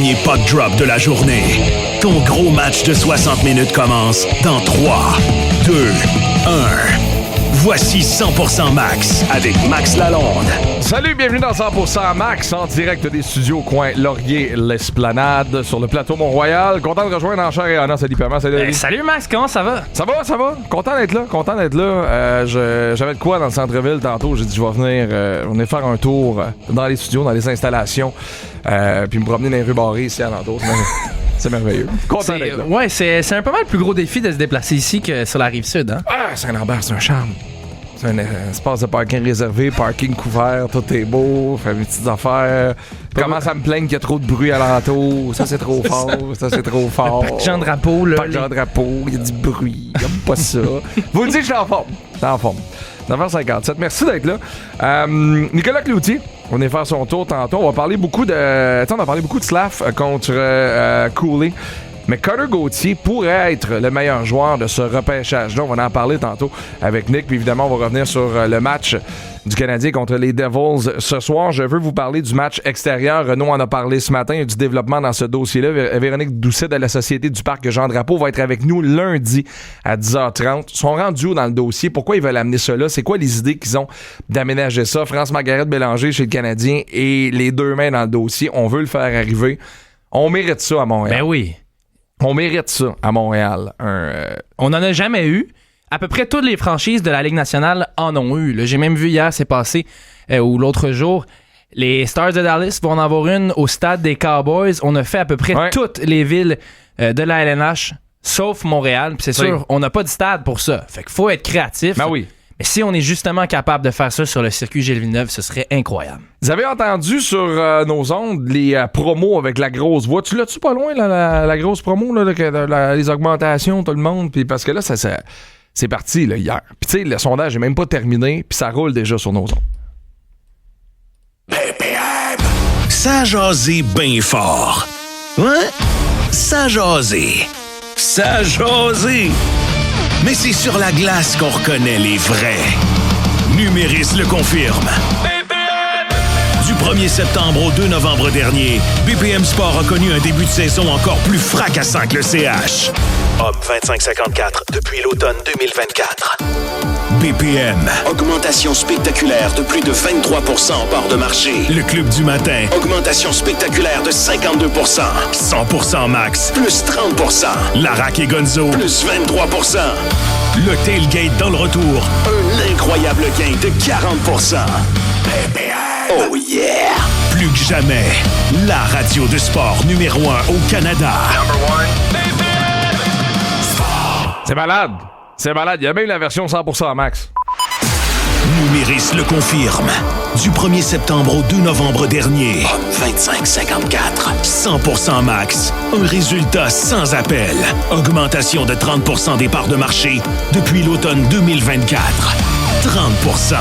premier puck drop de la journée. Ton gros match de 60 minutes commence dans 3, 2, 1. Voici 100% Max avec Max Lalonde. Salut, bienvenue dans 100% Max en direct des studios coin Laurier-l'Esplanade sur le plateau Mont-Royal. Content de rejoindre en chair et en os Salut Perman, salut. Salut Max, comment ça va? Ça va. Content d'être là. J'avais de quoi dans le centre-ville tantôt. J'ai dit je vais venir faire un tour dans les studios, dans les installations, puis me promener dans les rues barrées ici à l'entour. C'est merveilleux. Content d'être là. Ouais, c'est un peu mal le plus gros défi de se déplacer ici que sur la Rive-Sud. Hein? Ah, Saint-Lambert, c'est un charme. C'est un espace de parking réservé, parking couvert, tout est beau, fait mes petites affaires. Commence à me plaindre qu'il y a trop de bruit alentour. Ça, c'est trop fort. Ça, c'est trop fort. Pas de Jean Drapeau, là. Pas de Jean Drapeau, il y a du bruit. J'aime pas ça. Vous le dites, je suis en forme. 9h57. Merci d'être là. Nicolas Cloutier, on est faire son tour tantôt. On va parler beaucoup de Slav contre Cooley. Mais Cutter Gauthier pourrait être le meilleur joueur de ce repêchage-là. On va en parler tantôt avec Nick. Puis évidemment, on va revenir sur le match du Canadien contre les Devils ce soir. Je veux vous parler du match extérieur. Renaud en a parlé ce matin. Il y a du développement dans ce dossier-là. Véronique Doucet de la Société du Parc Jean Drapeau va être avec nous lundi à 10h30. Ils sont rendus où dans le dossier? Pourquoi ils veulent amener ça là? C'est quoi les idées qu'ils ont d'aménager ça? France-Margaret-Bélanger chez le Canadien et les deux mains dans le dossier. On veut le faire arriver. On mérite ça à Montréal. Ben oui. On mérite ça à Montréal. On n'en a jamais eu. À peu près toutes les franchises de la Ligue nationale en ont eu. Là, j'ai même vu hier, c'est passé, ou l'autre jour, les Stars de Dallas vont en avoir une au stade des Cowboys. On a fait à peu près toutes les villes de la LNH, sauf Montréal. Puis c'est sûr, on n'a pas de stade pour ça. Fait qu'il faut être créatif. Ben oui. Mais si on est justement capable de faire ça sur le circuit Gilles Villeneuve, ce serait incroyable. Vous avez entendu sur nos ondes les promos avec la grosse voix. Tu l'as-tu pas loin, là, la grosse promo, là, les augmentations, tout le monde? Puis parce que là, c'est parti là, hier. Puis tu sais, le sondage n'est même pas terminé, puis ça roule déjà sur nos ondes. BPM, ça jasé bien fort. Ouais? Ça jasé. Ça jasé. Mais c'est sur la glace qu'on reconnaît les vrais. Numéris le confirme. Du 1er septembre au 2 novembre dernier, BPM Sport a connu un début de saison encore plus fracassant que le CH. Homme 25-54 depuis l'automne 2024. BPM. Augmentation spectaculaire de plus de 23% en part de marché. Le club du matin. Augmentation spectaculaire de 52%. 100% max. Plus 30%. Larac et Gonzo. Plus 23%. Le tailgate dans le retour. Un incroyable gain de 40%. BPM. Oh yeah! Plus que jamais, la radio de sport numéro 1 au Canada. C'est malade. Il y a même la version 100% max. Numéris le confirme. Du 1er septembre au 2 novembre dernier. 25-54. 100% max. Un résultat sans appel. Augmentation de 30% des parts de marché depuis l'automne 2024. 30%.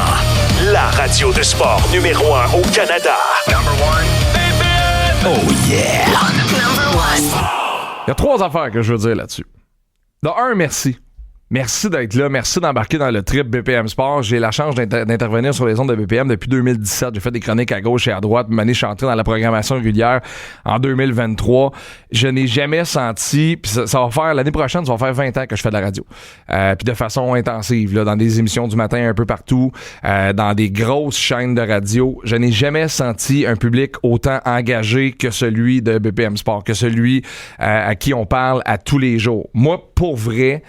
La radio de sport numéro 1 au Canada. Oh yeah! Il y a 3 affaires que je veux dire là-dessus. De un, merci. Merci d'être là. Merci d'embarquer dans le trip BPM Sport. J'ai la chance d'intervenir sur les ondes de BPM depuis 2017. J'ai fait des chroniques à gauche et à droite. M'année, je suis entré dans la programmation régulière en 2023. Je n'ai jamais senti... Puis ça va faire... L'année prochaine, ça va faire 20 ans que je fais de la radio. Puis de façon intensive, là, dans des émissions du matin un peu partout, dans des grosses chaînes de radio. Je n'ai jamais senti un public autant engagé que celui de BPM Sport, que celui à qui on parle à tous les jours. Moi, pour vrai...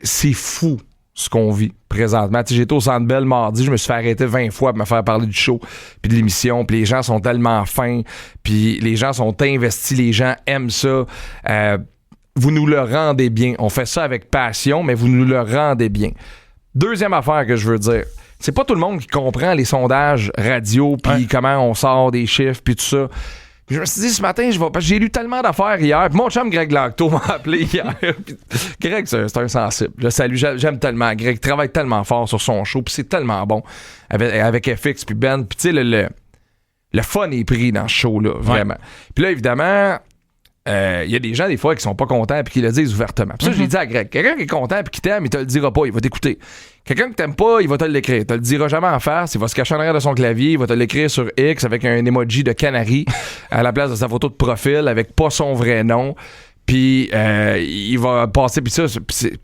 c'est fou ce qu'on vit présentement. T'sais, j'étais au Centre Bell mardi, je me suis fait arrêter 20 fois pour me faire parler du show puis de l'émission, puis les gens sont tellement fins, puis les gens sont investis, les gens aiment ça. Vous nous le rendez bien. On fait ça avec passion, mais vous nous le rendez bien. Deuxième affaire que je veux dire, c'est pas tout le monde qui comprend les sondages radio, puis comment on sort des chiffres, puis tout ça. Puis je me suis dit, ce matin, parce que j'ai lu tellement d'affaires hier. Puis mon chum Greg Lacto m'a appelé hier. Greg, c'est un sensible. Je salue, j'aime tellement. Greg travaille tellement fort sur son show. Puis c'est tellement bon avec FX puis Ben. Puis tu sais, le fun est pris dans ce show-là, vraiment. Puis là, évidemment, y a des gens, des fois, qui sont pas contents et qui le disent ouvertement. Puis ça, je l'ai dit à Greg. Quelqu'un qui est content et qui t'aime, il te le dira pas, il va t'écouter. Quelqu'un que t'aimes pas, il va te l'écrire. Il te le dira jamais en face, il va se cacher en arrière de son clavier, il va te l'écrire sur X avec un emoji de canari à la place de sa photo de profil avec pas son vrai nom. Puis il va passer, puis ça,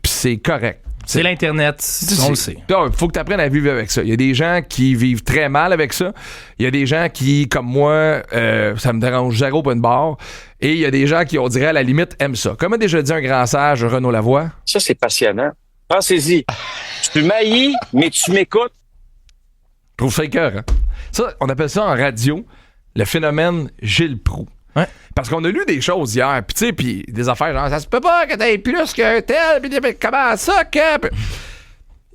c'est correct. C'est l'Internet, on le sait. Il faut que tu apprennes à vivre avec ça. Il y a des gens qui vivent très mal avec ça. Il y a des gens qui, comme moi, ça me dérange zéro point de barre. Et il y a des gens qui, on dirait, à la limite, aiment ça. Comme a déjà dit un grand sage, Renaud Lavoie. Ça, c'est passionnant. Pensez-y. Tu m'haïs, mais tu m'écoutes. Je trouve ça écœurant. Ça, on appelle ça en radio le phénomène Gilles Proulx. Ouais. Parce qu'on a lu des choses hier, puis tu sais, puis des affaires genre ça se peut pas que t'aies plus qu'un tel, puis comment ça que.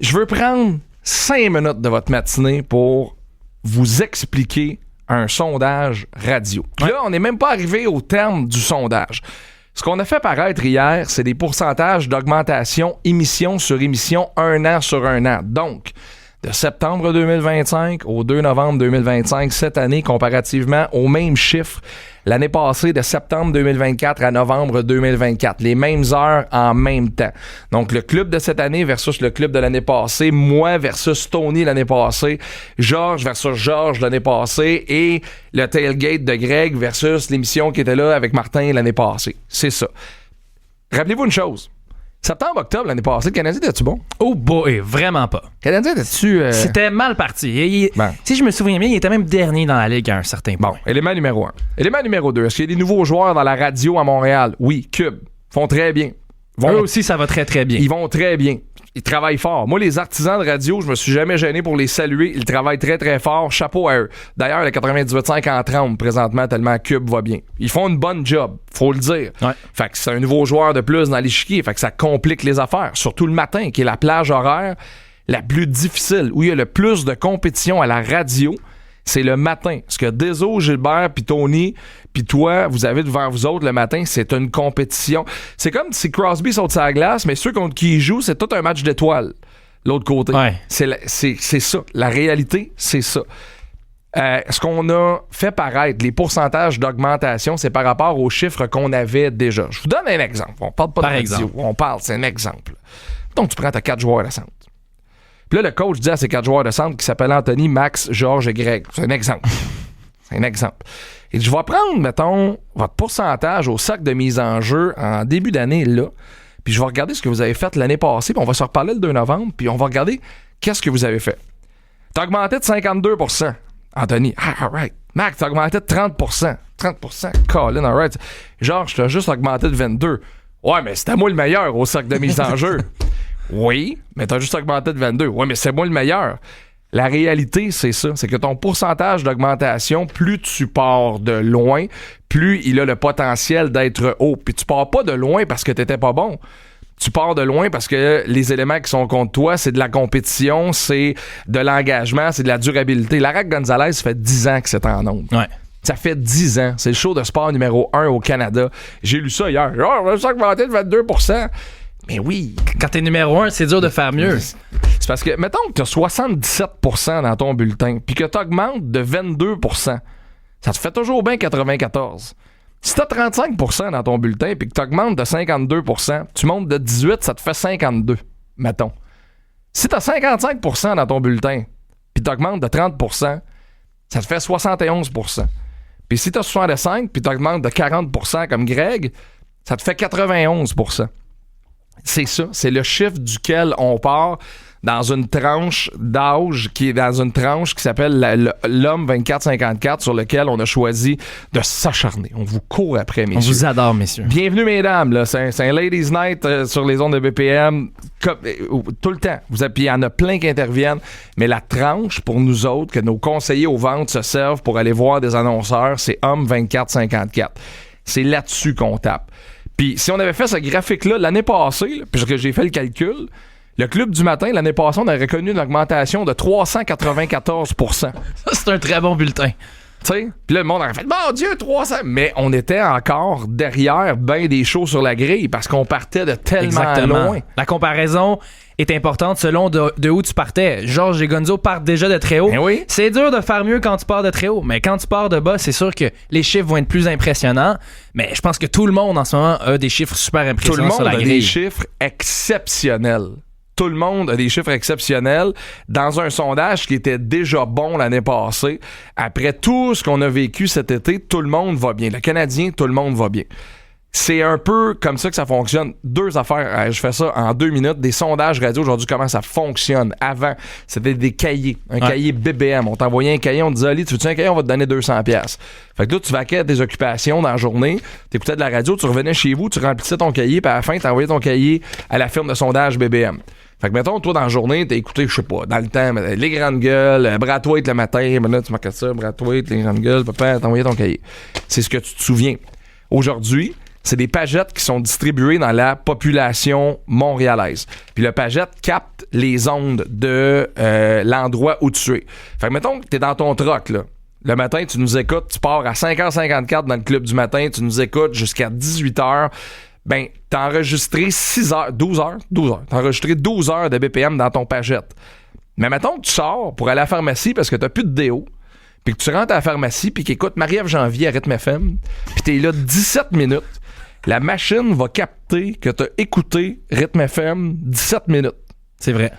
Je veux prendre 5 minutes de votre matinée pour vous expliquer un sondage radio. Puis là, on n'est même pas arrivé au terme du sondage. Ce qu'on a fait paraître hier, c'est des pourcentages d'augmentation émission sur émission 1 an sur 1 an. Donc, de septembre 2025 au 2 novembre 2025, cette année, comparativement aux mêmes chiffres l'année passée, de septembre 2024 à novembre 2024. Les mêmes heures en même temps. Donc, le club de cette année versus le club de l'année passée, moi versus Tony l'année passée, Georges versus Georges l'année passée et le tailgate de Greg versus l'émission qui était là avec Martin l'année passée. C'est ça. Rappelez-vous une chose. Septembre-octobre l'année passée, le Canadien était-tu bon? Oh boy, vraiment pas. Le Canadien était-tu... C'était mal parti. Si je me souviens bien, il était même dernier dans la Ligue à un certain point. Bon, élément numéro 1. Élément numéro 2. Est-ce qu'il y a des nouveaux joueurs dans la radio à Montréal? Oui, Cube. Font très bien. Eux aussi, ça va très, très bien. Ils vont très bien. Ils travaillent fort. Moi, les artisans de radio, je me suis jamais gêné pour les saluer. Ils travaillent très, très fort. Chapeau à eux. D'ailleurs, le 98.5 en tremble présentement tellement Cube va bien. Ils font une bonne job, faut le dire. Ouais. Fait que c'est un nouveau joueur de plus dans l'échiquier. Fait que ça complique les affaires. Surtout le matin, qui est la plage horaire la plus difficile, où il y a le plus de compétition à la radio. C'est le matin. Ce que Deso, Gilbert, puis Tony, puis toi, vous avez devant vous autres le matin, c'est une compétition. C'est comme si Crosby saute sa glace, mais ceux contre qui il joue, c'est tout un match d'étoiles. L'autre côté. Ouais. C'est ça. La réalité, c'est ça. Ce qu'on a fait paraître, les pourcentages d'augmentation, c'est par rapport aux chiffres qu'on avait déjà. Je vous donne un exemple. On parle pas de radio. On parle, c'est un exemple. Donc, tu prends tes 4 joueurs de centre. Puis là, le coach dit à ses 4 joueurs de centre qui s'appellent Anthony, Max, Georges et Greg. C'est un exemple. C'est un exemple. Et je vais prendre, mettons, votre pourcentage au sac de mise en jeu en début d'année, là. Puis je vais regarder ce que vous avez fait l'année passée, puis on va se reparler le 2 novembre, puis on va regarder qu'est-ce que vous avez fait. T'as augmenté de 52%, Anthony. Ah, all right. Max, t'as augmenté de 30%. 30%, Colin, all right. Georges, t'as juste augmenté de 22%. Ouais, mais c'était moi le meilleur au sac de mise en jeu. Oui, mais t'as juste augmenté de 22. Oui, mais c'est moi le meilleur. La réalité, c'est ça. C'est que ton pourcentage d'augmentation, plus tu pars de loin, plus il a le potentiel d'être haut. Puis tu pars pas de loin parce que t'étais pas bon. Tu pars de loin parce que les éléments qui sont contre toi, c'est de la compétition, c'est de l'engagement, c'est de la durabilité. Larac Gonzalez, ça fait 10 ans que c'est en ondes. Ouais. Ça fait 10 ans. C'est le show de sport numéro 1 au Canada. J'ai lu ça hier. Oh, on va augmenter de 22%. Mais oui. Quand t'es numéro 1, c'est dur de faire mieux. C'est parce que, mettons que t'as 77% dans ton bulletin, puis que t'augmentes de 22%, ça te fait toujours bien 94. Si t'as 35% dans ton bulletin, puis que t'augmentes de 52%, tu montes de 18, ça te fait 52, mettons. Si t'as 55% dans ton bulletin, puis t'augmentes de 30%, ça te fait 71%. Puis si t'as 65, puis t'augmentes de 40% comme Greg, ça te fait 91%. C'est ça, c'est le chiffre duquel on part dans une tranche d'âge qui est dans une tranche qui s'appelle l'homme 24-54 sur lequel on a choisi de s'acharner. On vous court après, messieurs. On vous adore, messieurs. Bienvenue, mesdames. Là. C'est un Ladies Night sur les ondes de BPM. Tout le temps. Puis il y en a plein qui interviennent. Mais la tranche pour nous autres, que nos conseillers aux ventes se servent pour aller voir des annonceurs, c'est homme 24-54. C'est là-dessus qu'on tape. Puis si on avait fait ce graphique-là l'année passée, là, puisque j'ai fait le calcul, le Club du matin, l'année passée, on aurait connu une augmentation de 394%. Ça, c'est un très bon bulletin. sais, puis là, le monde aurait fait, mon Dieu, 300. Mais on était encore derrière ben des shows sur la grille parce qu'on partait de tellement loin. La comparaison est importante selon de où tu partais. Georges et Gonzo partent déjà de très haut. Ben oui. C'est dur de faire mieux quand tu pars de très haut, mais quand tu pars de bas, c'est sûr que les chiffres vont être plus impressionnants. Mais je pense que tout le monde en ce moment a des chiffres super impressionnants sur la grille. Tout le monde a des chiffres exceptionnels. Tout le monde a des chiffres exceptionnels dans un sondage qui était déjà bon l'année passée. Après tout ce qu'on a vécu cet été, tout le monde va bien. Le Canadien, tout le monde va bien. C'est un peu comme ça que ça fonctionne. 2 affaires, je fais ça en 2 minutes. Des sondages radio aujourd'hui, comment ça fonctionne. Avant, c'était des cahiers. Un cahier BBM. On t'envoyait un cahier, on te disait, Ali, tu veux-tu un cahier? On va te donner 200$. Fait que là, tu vaquais à tes occupations dans la journée, t'écoutais de la radio, tu revenais chez vous, tu remplissais ton cahier, puis à la fin, t'envoyais ton cahier à la firme de sondage BBM. Fait que, mettons, toi, dans la journée, t'as écouté, je sais pas, dans le temps, les grandes gueules, Brathwaite le matin, ben là, tu marquais ça, Brathwaite, les grandes gueules, papa, t'envoyais ton cahier. C'est ce que tu te souviens. Aujourd'hui, c'est des pagettes qui sont distribuées dans la population montréalaise. Puis le pagette capte les ondes de l'endroit où tu es. Fait que, mettons que t'es dans ton truck, là. Le matin, tu nous écoutes, tu pars à 5h54 dans le club du matin, tu nous écoutes jusqu'à 18h. Ben, t'as enregistré 12 heures. T'as enregistré 12 heures de BPM dans ton pagette. Mais mettons que tu sors pour aller à la pharmacie parce que t'as plus de déo, puis que tu rentres à la pharmacie, puis qu'écoute Marie-Ève Janvier à Rythme FM, puis t'es là 17 minutes, la machine va capter que t'as écouté Rythme FM 17 minutes. C'est vrai.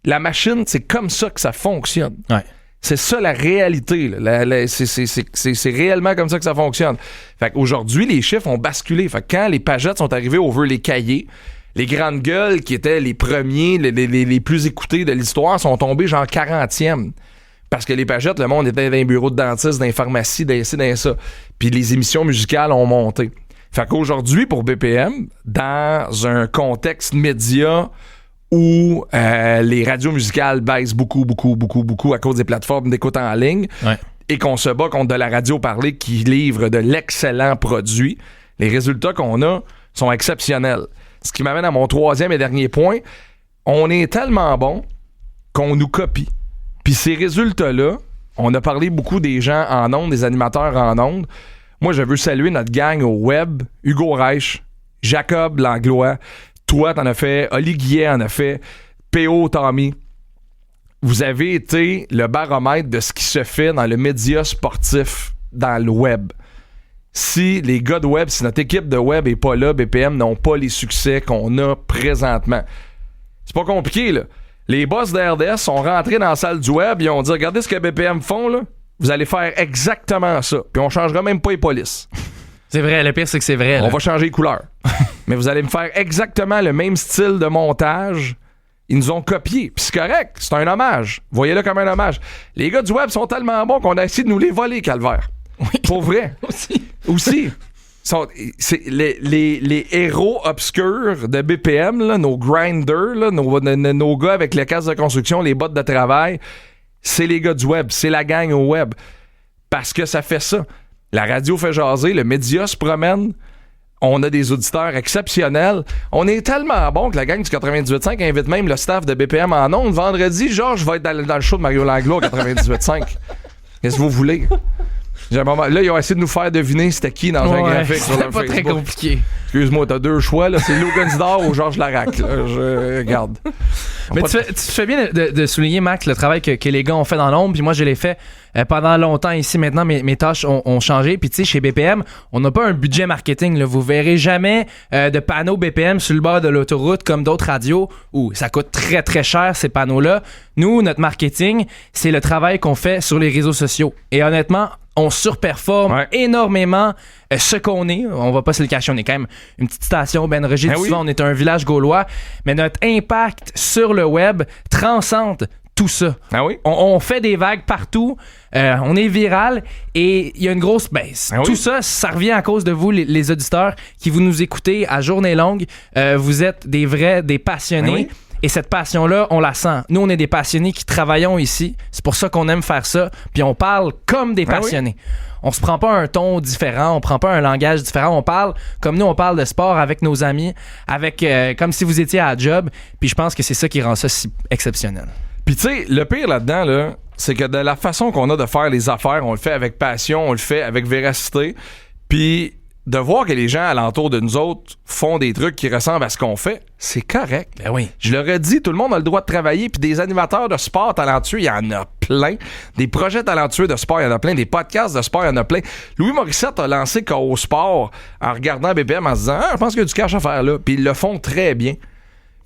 La machine, c'est comme ça que ça fonctionne. Ouais. C'est ça la réalité. Là. C'est réellement comme ça que ça fonctionne. Fait qu'aujourd'hui, les chiffres ont basculé. Fait que quand les pagettes sont arrivées over les cahiers, les grandes gueules qui étaient les premiers, les plus écoutés de l'histoire sont tombés genre 40e. Parce que les pagettes, le monde était dans les bureaux de dentistes, dans les pharmacies, dans ci, dans ça. Puis les émissions musicales ont monté. Fait qu'aujourd'hui, pour BPM, dans un contexte média où les radios musicales baissent beaucoup à cause des plateformes d'écoute en ligne, et qu'on se bat contre de la radio parlée qui livre de l'excellent produit, les résultats qu'on a sont exceptionnels. Ce qui m'amène à mon 3e et dernier point. On est tellement bon qu'on nous copie. Puis ces résultats-là, on a parlé beaucoup des gens en ondes, des animateurs en ondes. Moi, je veux saluer notre gang au web, Hugo Reich, Jacob Langlois, toi, t'en as fait, Oli Guillet en a fait, P.O. Tommy. Vous avez été le baromètre de ce qui se fait dans le média sportif, dans le web. Si les gars de web, si notre équipe de web est pas là, BPM n'ont pas les succès qu'on a présentement. C'est pas compliqué, là. Les boss de RDS sont rentrés dans la salle du web, ils ont dit, regardez ce que BPM font, là. Vous allez faire exactement ça. Puis on changera même pas les polices. C'est vrai, le pire, c'est que c'est vrai. On va changer les couleurs. Mais vous allez me faire exactement le même style de montage. Ils nous ont copié. Puis c'est correct, c'est un hommage. Voyez-le comme un hommage. Les gars du web sont tellement bons qu'on a essayé de nous les voler, calvaire. Oui. Pour vrai. Aussi. C'est les héros obscurs de BPM, là, nos grinders, là, nos gars avec les cases de construction, les bottes de travail, c'est les gars du web. C'est la gang au web. Parce que ça fait ça. La radio fait jaser, le média se promène, on a des auditeurs exceptionnels. On est tellement bon que la gang du 98.5 invite même le staff de BPM en ondes. Vendredi, Georges va être dans le show de Mario Langlois au 98.5. Qu'est-ce que vous voulez? Là, ils ont essayé de nous faire deviner c'était qui dans un graphique sur leur Facebook. C'est pas très compliqué. Excuse-moi, t'as 2 choix, là. C'est Lou Gunsdor ou Georges Larac. Là. Je regarde. Mais tu fais bien de souligner, Max, le travail que les gars ont fait dans l'ombre. Puis moi, je l'ai fait pendant longtemps ici. Maintenant, mes tâches ont changé. Puis tu sais, chez BPM, on n'a pas un budget marketing. Là. Vous verrez jamais de panneaux BPM sur le bord de l'autoroute comme d'autres radios où ça coûte très, très cher, ces panneaux-là. Nous, notre marketing, c'est le travail qu'on fait sur les réseaux sociaux. Et honnêtement, on surperforme énormément ce qu'on est. On va pas se le cacher, on est quand même une petite station ben enregistrée. Souvent, on est un village gaulois. Mais notre impact sur le web transcende tout ça. Ah oui? On fait des vagues partout. On est viral et il y a une grosse baisse. Tout ça, ça revient à cause de vous, les auditeurs, qui vous nous écoutez à journée longue. Vous êtes des passionnés. Et cette passion-là, on la sent. Nous, on est des passionnés qui travaillons ici. C'est pour ça qu'on aime faire ça. Puis on parle comme des passionnés. On se prend pas un ton différent, on prend pas un langage différent. On parle comme nous, on parle de sport avec nos amis, avec comme si vous étiez à la job. Puis je pense que c'est ça qui rend ça si exceptionnel. Puis tu sais, le pire là-dedans, là, c'est que de la façon qu'on a de faire les affaires, on le fait avec passion, on le fait avec véracité, puis de voir que les gens alentour de nous autres font des trucs qui ressemblent à ce qu'on fait, c'est correct. Ben oui. Je leur ai dit, tout le monde a le droit de travailler, puis des animateurs de sport talentueux, il y en a plein. Des projets talentueux de sport, il y en a plein. Des podcasts de sport, il y en a plein. Louis Morissette a lancé KO Sport en regardant BPM en se disant « Ah, je pense qu'il y a du cash à faire là », puis ils le font très bien.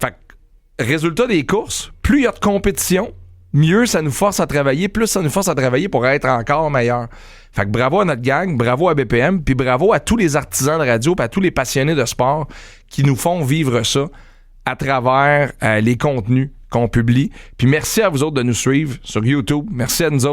Fait que, résultat des courses, plus il y a de compétition, mieux ça nous force à travailler, plus ça nous force à travailler pour être encore meilleur. Fait que bravo à notre gang, bravo à BPM, puis bravo à tous les artisans de radio, puis à tous les passionnés de sport qui nous font vivre ça à travers les contenus qu'on publie. Puis merci à vous autres de nous suivre sur YouTube. Merci à vous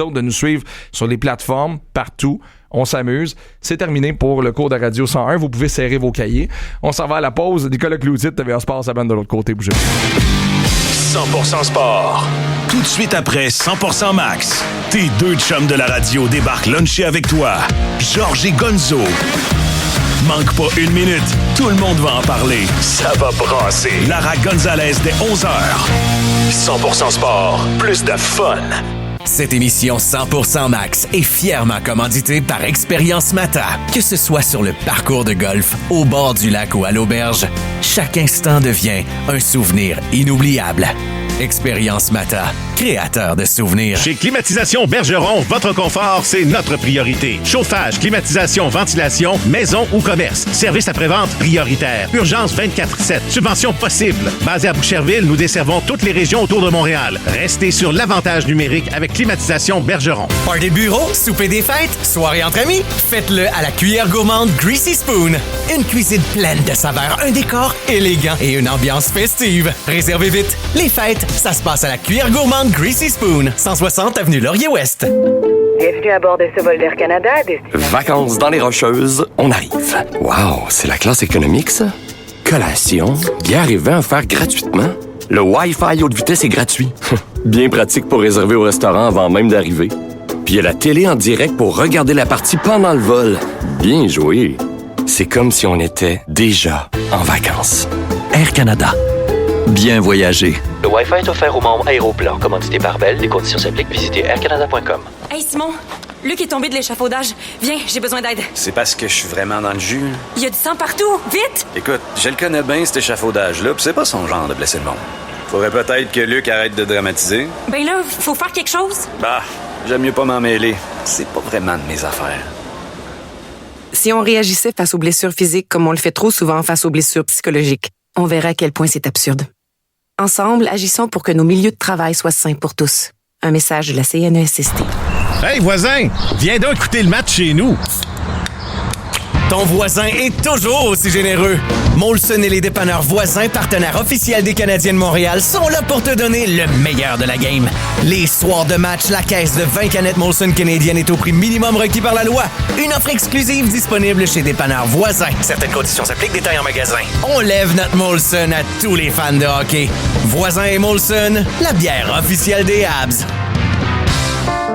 autres de nous suivre sur les plateformes, partout. On s'amuse. C'est terminé pour le cours de Radio 101. Vous pouvez serrer vos cahiers. On s'en va à la pause. Nicolas Cloutier de TVA Sport s'amène de l'autre côté. Bougez. 100% sport. Tout de suite après 100% Max, tes deux chums de la radio débarquent luncher avec toi. Georges et Gonzo. Manque pas une minute, tout le monde va en parler. Ça va brasser. Lara Gonzalez dès 11h. 100% sport, plus de fun. Cette émission 100% Max est fièrement commanditée par Expérience Mata. Que ce soit sur le parcours de golf, au bord du lac ou à l'auberge, chaque instant devient un souvenir inoubliable. Expérience Mata, créateur de souvenirs. Chez Climatisation Bergeron, votre confort, c'est notre priorité. Chauffage, climatisation, ventilation, maison ou commerce. Service après-vente prioritaire. Urgence 24/7. Subvention possible. Basé à Boucherville, nous desservons toutes les régions autour de Montréal. Restez sur l'avantage numérique avec Climatisation Bergeron. Party bureau, souper des fêtes, soirée entre amis, faites-le à la cuillère gourmande Greasy Spoon. Une cuisine pleine de saveurs, un décor élégant et une ambiance festive. Réservez vite. Les fêtes, ça se passe à la cuillère gourmande Greasy Spoon, 160 avenue Laurier-Ouest. Bienvenue à bord de ce vol d'Air Canada. Vacances dans les Rocheuses, on arrive. Wow, c'est la classe économique, ça? Collation, bière et vin offerts gratuitement. Le Wi-Fi haute vitesse est gratuit. Bien pratique pour réserver au restaurant avant même d'arriver. Puis il y a la télé en direct pour regarder la partie pendant le vol. Bien joué. C'est comme si on était déjà en vacances. Air Canada. Bien voyager. Le Wi-Fi est offert aux membres Aéroplan, commandité par Bell. Les conditions s'appliquent. Visitez aircanada.com. Hey Simon, Luc est tombé de l'échafaudage. Viens, j'ai besoin d'aide. C'est parce que je suis vraiment dans le jus. Il y a du sang partout, vite! Écoute, je le connais bien, cet échafaudage-là, pis c'est pas son genre de blesser le monde. Faudrait peut-être que Luc arrête de dramatiser. Ben là, faut faire quelque chose. Bah, j'aime mieux pas m'en mêler. C'est pas vraiment de mes affaires. Si on réagissait face aux blessures physiques comme on le fait trop souvent face aux blessures psychologiques, on verrait à quel point c'est absurde. Ensemble, agissons pour que nos milieux de travail soient sains pour tous. Un message de la CNESST. Hey, voisin, viens donc écouter le match chez nous. Ton voisin est toujours aussi généreux. Molson et les dépanneurs voisins, partenaires officiels des Canadiens de Montréal, sont là pour te donner le meilleur de la game. Les soirs de match, la caisse de 20 canettes Molson canadiennes est au prix minimum requis par la loi. Une offre exclusive disponible chez dépanneurs voisins. Certaines conditions s'appliquent, détails en magasin. On lève notre Molson à tous les fans de hockey. Voisins et Molson, la bière officielle des Habs.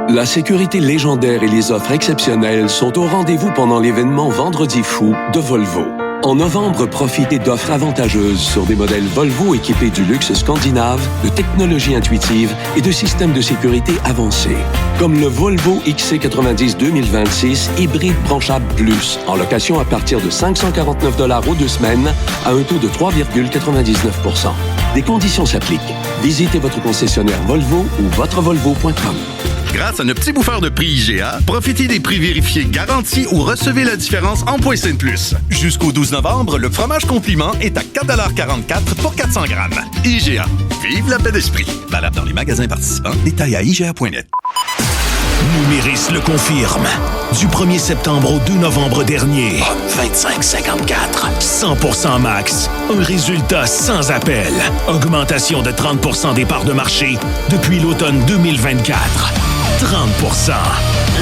La sécurité légendaire et les offres exceptionnelles sont au rendez-vous pendant l'événement Vendredi fou de Volvo. En novembre, profitez d'offres avantageuses sur des modèles Volvo équipés du luxe scandinave, de technologies intuitives et de systèmes de sécurité avancés. Comme le Volvo XC90 2026 hybride branchable plus, en location à partir de 549 $ aux 2 semaines, à un taux de 3,99 %. Des conditions s'appliquent. Visitez votre concessionnaire Volvo ou votrevolvo.com. Grâce à notre petit bouffeur de prix IGA, profitez des prix vérifiés garantis ou recevez la différence en points Saint Plus. Jusqu'au 12 novembre, le fromage compliment est à 4,44 $ pour 400 grammes. IGA. Vive la paix d'esprit. Valable dans les magasins participants. Détails à IGA.net. Numéris le confirme. Du 1er septembre au 2 novembre dernier, 25,54. 100% Max. Un résultat sans appel. Augmentation de 30% des parts de marché depuis l'automne 2024. 30%.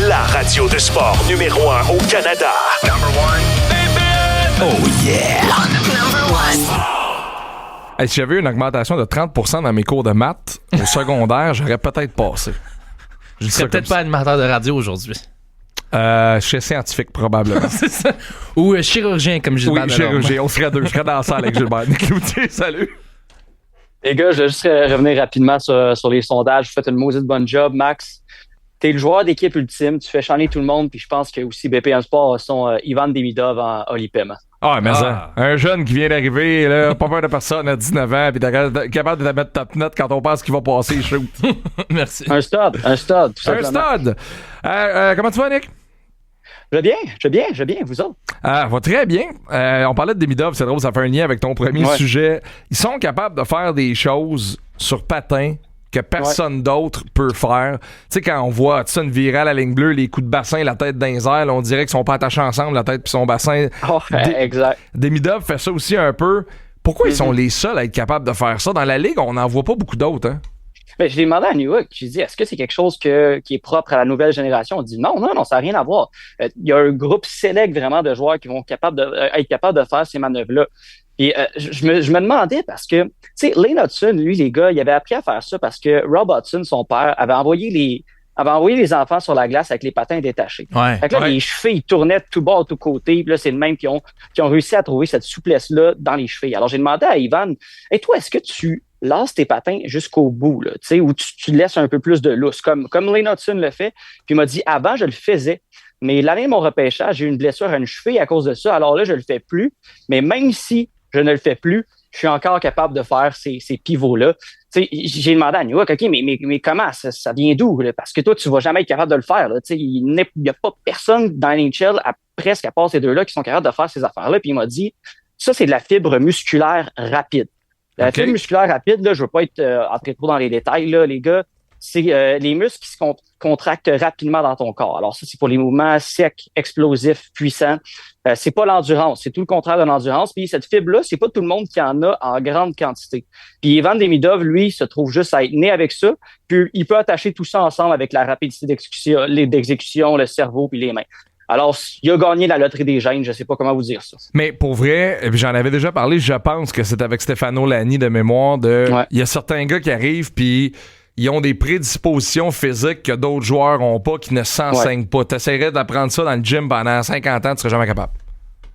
La radio de sport numéro 1 au Canada. Number 1. Oh yeah. Number 1. Hey, si j'avais eu une augmentation de 30% dans mes cours de maths au secondaire, j'aurais peut-être passé. Je serais peut-être pas animateur de radio aujourd'hui. Chez scientifique, probablement. C'est ça. Ou chirurgien, comme Gilbert. Oui, chirurgien. On serait deux. Je serais dans la salle avec Gilbert Cloutier. Salut. Les gars, je vais juste revenir rapidement sur les sondages. Vous faites une maudite bonne job, Max. T'es le joueur d'équipe ultime, tu fais chaner tout le monde, puis je pense que aussi BPM Sport a son Ivan Demidov en Olipem. Ah, mais ça, un jeune qui vient d'arriver, là, pas peur de personne à 19 ans, puis capable de la mettre top net quand on pense qu'il va passer, il shoot. Merci. Un stud, tout simplement. Un stud! Comment tu vas, Nick? Je vais bien, vous autres? Va très bien. On parlait de Demidov, c'est drôle, ça fait un lien avec ton premier sujet. Ils sont capables de faire des choses sur patin que personne d'autre peut faire. Tu sais, quand on voit Hudson virer à la ligne bleue, les coups de bassin, la tête dans les airs, là, on dirait qu'ils sont pas attachés ensemble, la tête puis son bassin. Exact. Demidov fait ça aussi un peu. Pourquoi ils sont les seuls à être capables de faire ça? Dans la Ligue, on n'en voit pas beaucoup d'autres, hein? Mais je l'ai demandé à Newhook, j'ai dit, est-ce que c'est quelque chose qui est propre à la nouvelle génération? On dit non, ça n'a rien à voir. Il y a un groupe sélect vraiment de joueurs qui vont être capables de faire ces manœuvres-là. Et je me demandais parce que, tu sais, Lane Hudson, lui, les gars, il avait appris à faire ça parce que Rob Hudson, son père, avait envoyé les enfants sur la glace avec les patins détachés. Fait que là, les chevilles, ils tournaient de tout bord, de tout côté. Puis là, c'est le même qui ont réussi à trouver cette souplesse-là dans les chevilles. Alors, j'ai demandé à Ivan, et toi, est-ce que tu lasses tes patins jusqu'au bout, là, tu sais, ou tu laisses un peu plus de lousse, comme Lane Hudson le fait. Puis il m'a dit, avant, je le faisais. Mais l'année de mon repêchage, j'ai eu une blessure à une cheville à cause de ça. Alors là, je le fais plus. Mais même si je ne le fais plus, je suis encore capable de faire ces pivots-là. Tu sais, j'ai demandé à Newhook, OK, mais comment? Ça vient d'où? Là? Parce que toi, tu vas jamais être capable de le faire. Là. Tu sais, il n'y a pas personne dans NHL, presque à part ces deux-là, qui sont capables de faire ces affaires-là. Puis il m'a dit, ça, c'est de la fibre musculaire rapide. La fibre musculaire rapide, là, je veux pas être entré trop dans les détails, là, les gars. C'est les muscles qui se contractent rapidement dans ton corps. Alors ça, c'est pour les mouvements secs, explosifs, puissants. C'est pas l'endurance, c'est tout le contraire de l'endurance. Puis cette fibre-là, c'est pas tout le monde qui en a en grande quantité. Puis Ivan Demidov, lui, se trouve juste à être né avec ça. Puis il peut attacher tout ça ensemble avec la rapidité d'exécution, le cerveau puis les mains. Alors, il a gagné la loterie des gènes, je sais pas comment vous dire ça. Mais pour vrai, j'en avais déjà parlé, je pense que c'est avec Stefano Lani de mémoire il y a certains gars qui arrivent puis ils ont des prédispositions physiques que d'autres joueurs n'ont pas, qui ne s'enseignent pas. Tu essaierais d'apprendre ça dans le gym pendant 50 ans, tu serais jamais capable.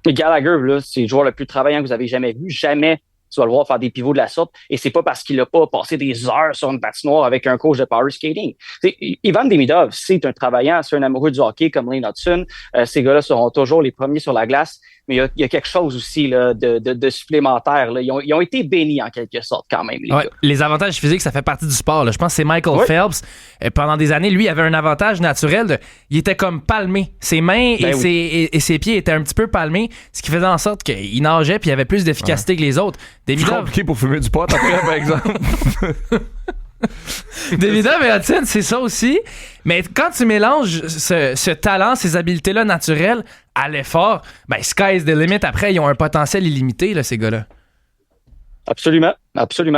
Mais Gallagher, là, c'est le joueur le plus travaillant que vous avez jamais vu. Jamais tu vas le voir faire des pivots de la sorte. Et c'est pas parce qu'il a pas passé des heures sur une patinoire avec un coach de power skating. T'sais, Ivan Demidov, c'est un travaillant, c'est un amoureux du hockey comme Lane Hudson. Ces gars-là seront toujours les premiers sur la glace. Mais il y a quelque chose aussi là, de supplémentaire. Là. Ils ont été bénis en quelque sorte quand même. Les gars. Les avantages physiques, ça fait partie du sport. Là. Je pense que c'est Michael Phelps. Pendant des années, lui, il avait un avantage naturel. Il était comme palmé. Ses mains et ses pieds étaient un petit peu palmés, ce qui faisait en sorte qu'il nageait puis il avait plus d'efficacité que les autres. C'est compliqué pour fumer du pot après, par exemple. Demidov et Hudson, c'est ça aussi. Mais quand tu mélanges ce talent, ces habiletés-là naturelles à l'effort, ben sky's the limit. Après, ils ont un potentiel illimité, là, ces gars-là. Absolument.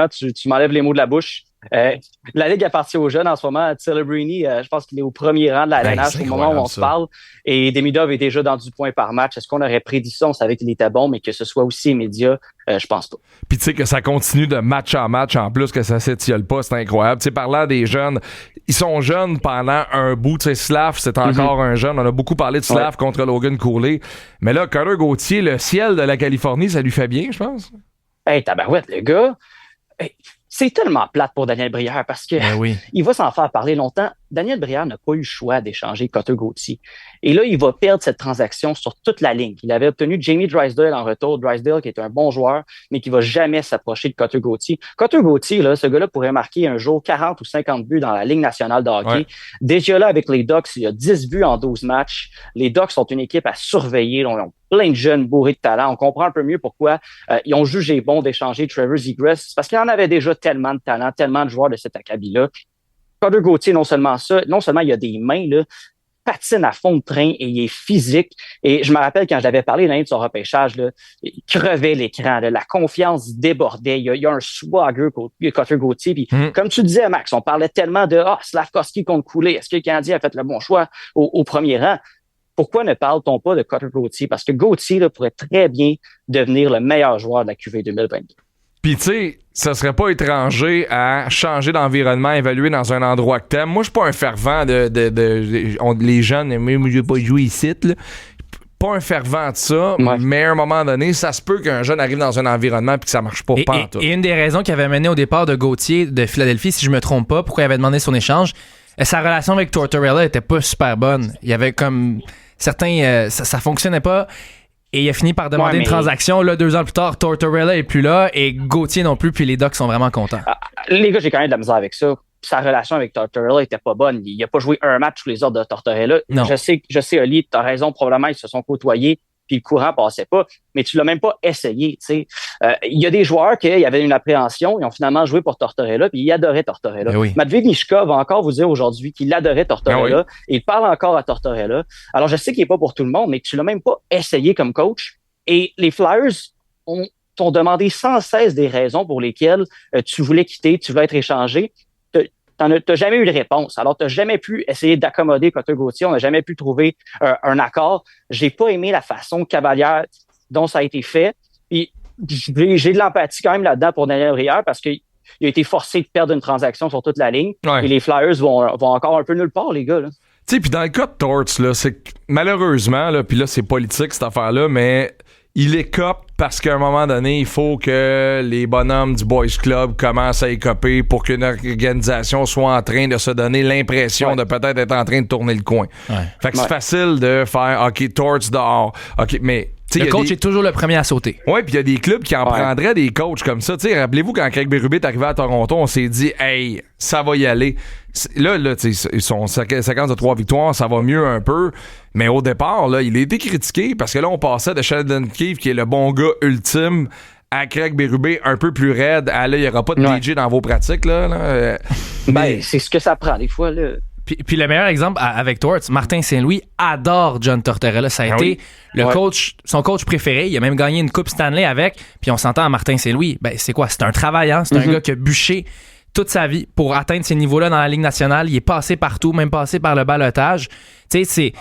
Tu m'enlèves les mots de la bouche. La Ligue appartient aux jeunes en ce moment. Celebrini, je pense qu'il est au premier rang de la LNH au moment où on se parle. Et Demidov est déjà dans du point par match. Est-ce qu'on aurait prédit ça? On savait qu'il était bon, mais que ce soit aussi immédiat, je pense pas. Puis tu sais que ça continue de match en match en plus, que ça s'étiole pas, c'est incroyable. Tu sais, parlant des jeunes, ils sont jeunes pendant un bout. Tu sais, Slav, c'est encore un jeune. On a beaucoup parlé de Slav contre Logan Cooley. Mais là, Connor Gauthier, le ciel de la Californie, ça lui fait bien, je pense. Hey, tabarouette, le gars. Hey, c'est tellement plate pour Daniel Brière parce que il va s'en faire parler longtemps. Daniel Brière n'a pas eu le choix d'échanger Cutter Gauthier. Et là, il va perdre cette transaction sur toute la ligne. Il avait obtenu Jamie Drysdale en retour. Drysdale, qui est un bon joueur, mais qui va jamais s'approcher de Cutter Gauthier. Cutter Gauthier, là, ce gars-là pourrait marquer un jour 40 ou 50 buts dans la Ligue nationale de hockey. Déjà là, avec les Ducks, il y a 10 buts en 12 matchs. Les Ducks sont une équipe à surveiller. Ils ont plein de jeunes bourrés de talent. On comprend un peu mieux pourquoi ils ont jugé bon d'échanger Trevor Zegras. Parce qu'il y en avait déjà tellement de talent, tellement de joueurs de cet acabit-là. Cutter Gauthier, non seulement il a des mains, là, patine à fond de train et il est physique. Et je me rappelle quand je l'avais parlé l'année de son repêchage, là, il crevait l'écran, là, la confiance débordait. Il y a un swagger Cutter Gauthier. Puis, comme tu disais, Max, on parlait tellement de Slavkovski contre Cooley. Est-ce que le Canadien a fait le bon choix au premier rang? Pourquoi ne parle-t-on pas de Cutter Gauthier? Parce que Gauthier là, pourrait très bien devenir le meilleur joueur de la QV 2022. Puis tu sais, ça serait pas étranger à changer d'environnement, évaluer dans un endroit que t'aimes. Moi, je suis pas un fervent les jeunes, mais je vais pas jouer ici, là. pas un fervent de ça, mais à un moment donné, ça se peut qu'un jeune arrive dans un environnement puis que ça marche pas en tout. Et une des raisons qui avait mené au départ de Gauthier de Philadelphie, si je me trompe pas, pourquoi il avait demandé son échange, sa relation avec Tortorella était pas super bonne. Il y avait comme certains... ça fonctionnait pas. Et il a fini par demander une transaction. Là, 2 ans plus tard, Tortorella est plus là et Gauthier non plus, puis les Ducks sont vraiment contents. Les gars, j'ai quand même de la misère avec ça. Sa relation avec Tortorella était pas bonne. Il a pas joué un match sous les ordres de Tortorella. Non. Je sais, Oli, t'as raison, probablement, ils se sont côtoyés, puis le courant passait pas, mais tu l'as même pas essayé, tu sais. Il y a des joueurs qui avaient une appréhension, ils ont finalement joué pour Tortorella, puis ils adoraient Tortorella. Oui. Matvei Michkov va encore vous dire aujourd'hui qu'il adorait Tortorella, et il parle encore à Tortorella. Alors, je sais qu'il est pas pour tout le monde, mais tu l'as même pas essayé comme coach. Et les Flyers t'ont demandé sans cesse des raisons pour lesquelles tu voulais quitter, tu voulais être échangé. T'as jamais eu de réponse. Alors, t'as jamais pu essayer d'accommoder Cutter Gauthier. On n'a jamais pu trouver un accord. J'ai pas aimé la façon cavalière dont ça a été fait. Puis, j'ai de l'empathie quand même là-dedans pour Daniel Brière parce qu'il a été forcé de perdre une transaction sur toute la ligne. Et les Flyers vont encore un peu nulle part, les gars, là. Tu sais, puis dans le cas de Torts, là, c'est que malheureusement, là, puis là, c'est politique cette affaire-là, mais il écope parce qu'à un moment donné, il faut que les bonhommes du Boys Club commencent à écoper pour qu'une organisation soit en train de se donner l'impression de peut-être être en train de tourner le coin. Fait que c'est facile de faire « OK, Torts dehors. » OK, mais... Le coach est toujours le premier à sauter. Oui, puis il y a des clubs qui en prendraient des coachs comme ça. T'sais, rappelez-vous, quand Craig Berube est arrivé à Toronto, on s'est dit « Hey, ça va y aller. » Là, ils sont séquence de 3 victoires, ça va mieux un peu. Mais au départ, là, il a été critiqué parce que là, on passait de Sheldon Keefe, qui est le bon gars ultime, à Craig Berube un peu plus raide. Ah, là, il n'y aura pas de DJ dans vos pratiques. Là. C'est ce que ça prend des fois, là. Puis le meilleur exemple avec Torts, Martin Saint-Louis adore John Tortorella. Ça a été son coach préféré. Il a même gagné une Coupe Stanley avec. Puis on s'entend à Martin Saint-Louis. Ben, c'est quoi? C'est un travaillant. C'est un gars qui a bûché toute sa vie pour atteindre ces niveaux-là dans la Ligue nationale. Il est passé partout, même passé par le balotage. Tu sais, c'est...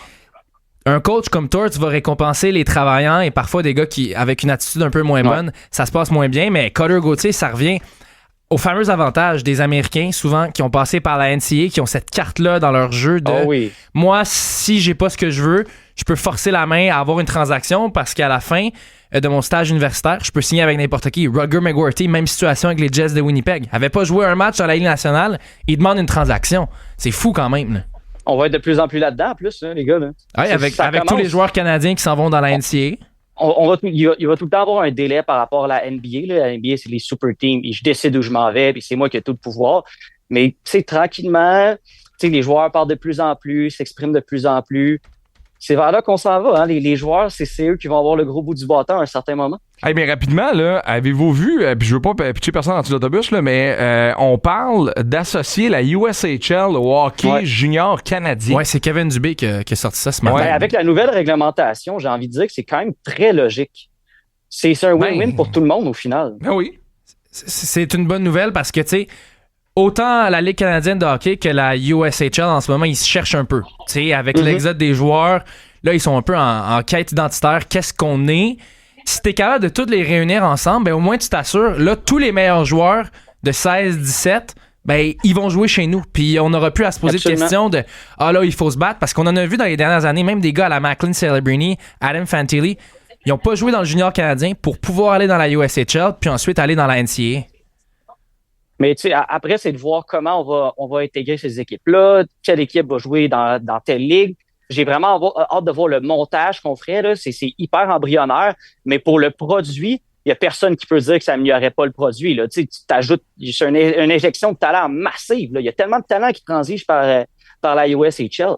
Un coach comme Torts va récompenser les travaillants et parfois des gars qui, avec une attitude un peu moins bonne, ça se passe moins bien. Mais Cutter Gauthier, ça revient au fameux avantage des Américains, souvent, qui ont passé par la NCAA, qui ont cette carte-là dans leur jeu de moi, si j'ai pas ce que je veux, je peux forcer la main à avoir une transaction parce qu'à la fin de mon stage universitaire, je peux signer avec n'importe qui. Rutger McGuirty, même situation avec les Jets de Winnipeg. Il avait pas joué un match dans la Ligue nationale, il demande une transaction. C'est fou quand même, là. On va être de plus en plus là-dedans, en plus, hein, les gars. Là. Ouais, avec tous les joueurs canadiens qui s'en vont dans la NCAA. Il va tout le temps avoir un délai par rapport à la NBA. Là. La NBA, c'est les super teams. Et je décide où je m'en vais, puis c'est moi qui ai tout le pouvoir. Mais tranquillement, les joueurs parlent de plus en plus, s'expriment de plus en plus. C'est vers là qu'on s'en va. Hein. Les joueurs, c'est eux qui vont avoir le gros bout du bâton à un certain moment. Hey, mais rapidement, là, avez-vous vu, puis je veux pas pitcher personne dans l'autobus, là, mais on parle d'associer la USHL au hockey junior canadien. Oui, c'est Kevin Dubé qui a sorti ça ce matin. Ouais, avec la nouvelle réglementation, j'ai envie de dire que c'est quand même très logique. C'est un win-win pour tout le monde au final. Ben oui. C'est une bonne nouvelle parce que, tu sais, autant la Ligue canadienne de hockey que la USHL en ce moment, ils se cherchent un peu. Tu sais, avec l'exode des joueurs, là, ils sont un peu en quête identitaire. Qu'est-ce qu'on est? Si t'es capable de toutes les réunir ensemble, ben au moins tu t'assures, là, tous les meilleurs joueurs de 16-17, ben ils vont jouer chez nous. Puis on n'aura plus à se poser de questions de « Ah là, il faut se battre », parce qu'on en a vu dans les dernières années, même des gars à la Macklin Celebrini, Adam Fantilli, ils n'ont pas joué dans le junior canadien pour pouvoir aller dans la USHL, puis ensuite aller dans la NCAA. Mais tu sais, après, c'est de voir comment on va intégrer ces équipes-là, quelle équipe va jouer dans telle ligue. J'ai vraiment hâte de voir le montage qu'on ferait. Là. C'est hyper embryonnaire, mais pour le produit, il y a personne qui peut dire que ça n'améliorerait pas le produit. Là. Tu t'ajoutes une injection de talent massive. Là. Il y a tellement de talent qui transige par la USHL.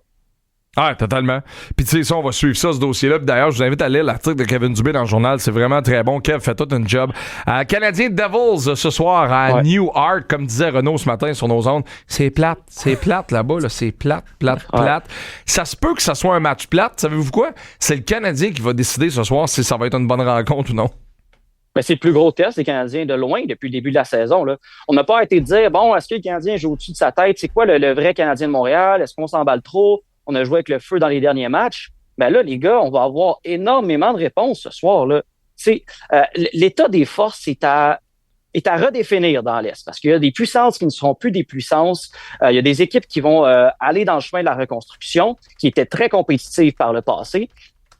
Ah, totalement. Puis tu sais, ça, on va suivre ça, ce dossier-là. Puis d'ailleurs, je vous invite à lire l'article de Kevin Dubé dans le journal. C'est vraiment très bon. Kev fait tout un job. Canadien Devils ce soir à Newark, comme disait Renaud ce matin sur nos ondes. C'est plate là-bas. Là. C'est plate. Ça se peut que ça soit un match plate. Savez-vous quoi? C'est le Canadien qui va décider ce soir si ça va être une bonne rencontre ou non. Ben, c'est le plus gros test des Canadiens de loin depuis le début de la saison. Là. On n'a pas été de dire, bon, est-ce que le Canadien joue au-dessus de sa tête? C'est quoi le vrai Canadien de Montréal? Est-ce qu'on s'emballe trop? On a joué avec le feu dans les derniers matchs. Ben là, les gars, on va avoir énormément de réponses ce soir. Là. L'état des forces est à redéfinir dans l'Est parce qu'il y a des puissances qui ne seront plus des puissances. Il y a des équipes qui vont aller dans le chemin de la reconstruction, qui étaient très compétitives par le passé.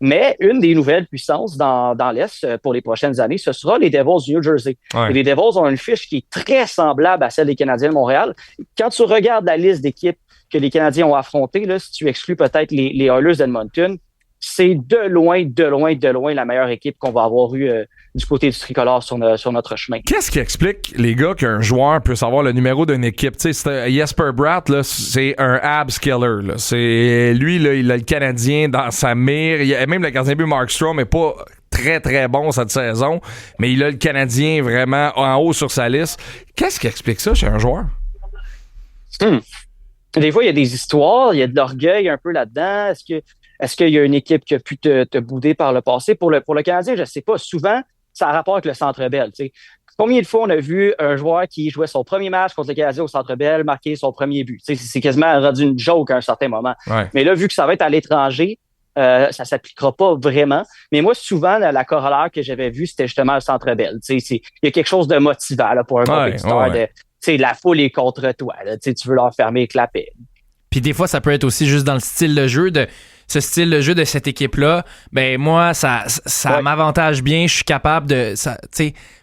Mais une des nouvelles puissances dans l'Est pour les prochaines années, ce sera les Devils du New Jersey. Ouais. Et les Devils ont une fiche qui est très semblable à celle des Canadiens de Montréal. Quand tu regardes la liste d'équipes que les Canadiens ont affrontées, là, si tu exclus peut-être les Oilers d'Edmonton, c'est de loin la meilleure équipe qu'on va avoir eue du côté du tricolore sur notre chemin. Qu'est-ce qui explique, les gars, qu'un joueur peut savoir le numéro d'une équipe? Tu sais, Jesper Bratt, là, c'est un abs killer. Là. C'est, lui, là, il a le Canadien dans sa mire. Il a même le gardien de but Markstrom n'est pas très, très bon cette saison, mais il a le Canadien vraiment en haut sur sa liste. Qu'est-ce qui explique ça chez un joueur? Des fois, il y a des histoires, il y a de l'orgueil un peu là-dedans. Est-ce qu'il y a une équipe qui a pu te bouder par le passé? Pour le Canadien, je ne sais pas. Souvent, ça a rapport avec le Centre Bell. T'sais. Combien de fois on a vu un joueur qui jouait son premier match contre le Canadien au Centre Bell marquer son premier but? T'sais, c'est quasiment rendu une joke à un certain moment. Ouais. Mais là, vu que ça va être à l'étranger, ça ne s'appliquera pas vraiment. Mais moi, souvent, la corollaire que j'avais vue, c'était justement le Centre Bell. Il y a quelque chose de motivant là, pour un compétiteur. La foule est contre toi. Là, tu veux leur fermer avec la paix. Puis des fois, ça peut être aussi juste dans le style de jeu ce style de jeu de cette équipe-là. Ben moi, ça m'avantage bien. Je suis capable de...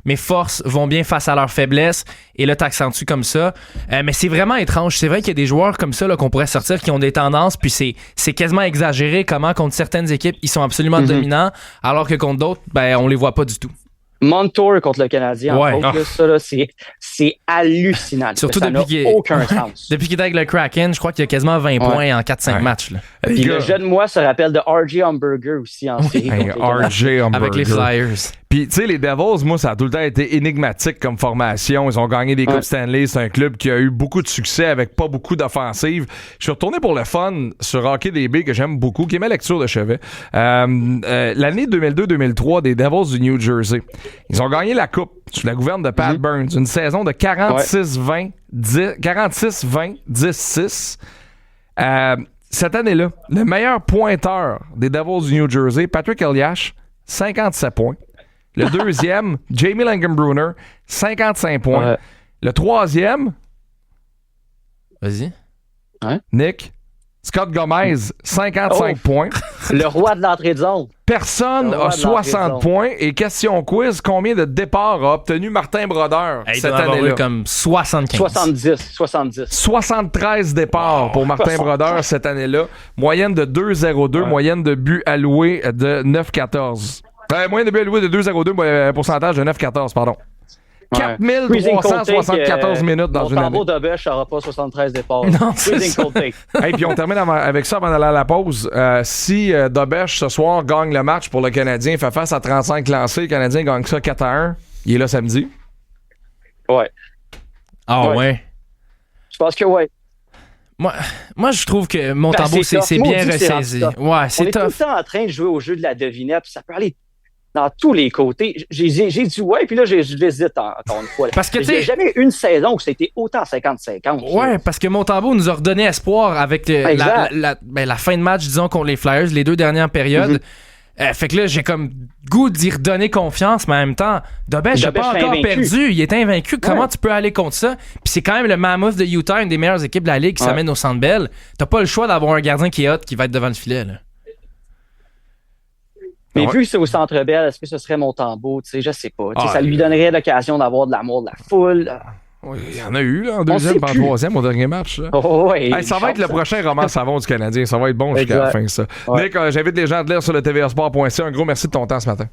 mes forces vont bien face à leurs faiblesses. Et là, t'accentues comme ça. Mais c'est vraiment étrange. C'est vrai qu'il y a des joueurs comme ça là, qu'on pourrait sortir qui ont des tendances. Puis c'est quasiment exagéré comment contre certaines équipes, ils sont absolument dominants. Alors que contre d'autres, ben on les voit pas du tout. Montour contre le Canadien, ça, là, c'est hallucinant. Surtout ça depuis n'a aucun sens. Depuis qu'il est avec le Kraken, je crois qu'il y a quasiment 20 points en 4-5 matchs. Là. Puis le jeune moi se rappelle de R.J. Humberger aussi en série. R.J. Humberger. Avec les Flyers. Puis, tu sais, les Devils, moi, ça a tout le temps été énigmatique comme formation. Ils ont gagné des Coupes Stanley. C'est un club qui a eu beaucoup de succès avec pas beaucoup d'offensives. Je suis retourné pour le fun sur Hockey DB, que j'aime beaucoup, qui est ma lecture de chevet. L'année 2002-2003 des Devils du New Jersey. Ils ont gagné la Coupe sous la gouverne de Pat Burns. Une saison de 46-20-10-6. Cette année-là, le meilleur pointeur des Devils du New Jersey, Patrick Elias, 57 points. Le deuxième, Jamie Langenbrunner, 55 points. Le troisième, vas-y, Nick, Scott Gomez, 55 points. Le roi de l'entrée de zone. Personne a 60 points. Et question quiz, combien de départs a obtenu Martin Brodeur cette année-là? Comme 75. 70. 73 départs pour Martin Brodeur cette année-là. Moyenne de 2,02. Moyenne de buts alloués de 9,14. Moyenne de buts alloués de 2,02. Pourcentage de 9,14, pardon. 4374 minutes dans une année. Montembeault Dobèche n'aura pas 73 départs. Non, c'est ça. Hey, puis on termine avec ça avant d'aller à la pause. Si Dobèche ce soir gagne le match pour le Canadien, fait face à 35 lancés, le Canadien gagne ça 4-1. Il est là samedi. Ouais. Ah ouais. Je pense que ouais. Moi, je trouve que Montembeault, c'est bien ressaisi. Ouais, c'est tough. On est tout le temps en train de jouer au jeu de la devinette, puis ça peut aller dans tous les côtés. J'ai dit ouais, puis là, j'hésite encore une fois. Parce que, il n'y a jamais une saison où c'était autant 50-50. Ouais, parce que Montembeault nous a redonné espoir avec la fin de match, disons, contre les Flyers, les 2 dernières périodes. Fait que là, j'ai comme goût d'y redonner confiance, mais en même temps, Dobèche n'a pas encore perdu. Il est invaincu. Comment tu peux aller contre ça? Puis c'est quand même le Mammoth de Utah, une des meilleures équipes de la Ligue qui s'amène au Centre Bell. T'as pas le choix d'avoir un gardien qui est hot, qui va être devant le filet, là. Mais vu que c'est au Centre Bell, est-ce que ce serait Montembeault? Je sais pas. Ça lui donnerait l'occasion d'avoir de l'amour de la foule. Oui, il y en a eu là, en deuxième, en troisième, au dernier match. Là. Ça va être le prochain roman savon du Canadien. Ça va être bon jusqu'à la fin, ça. Nick, j'invite les gens à te lire sur le tvasport.ca. Un gros merci de ton temps ce matin.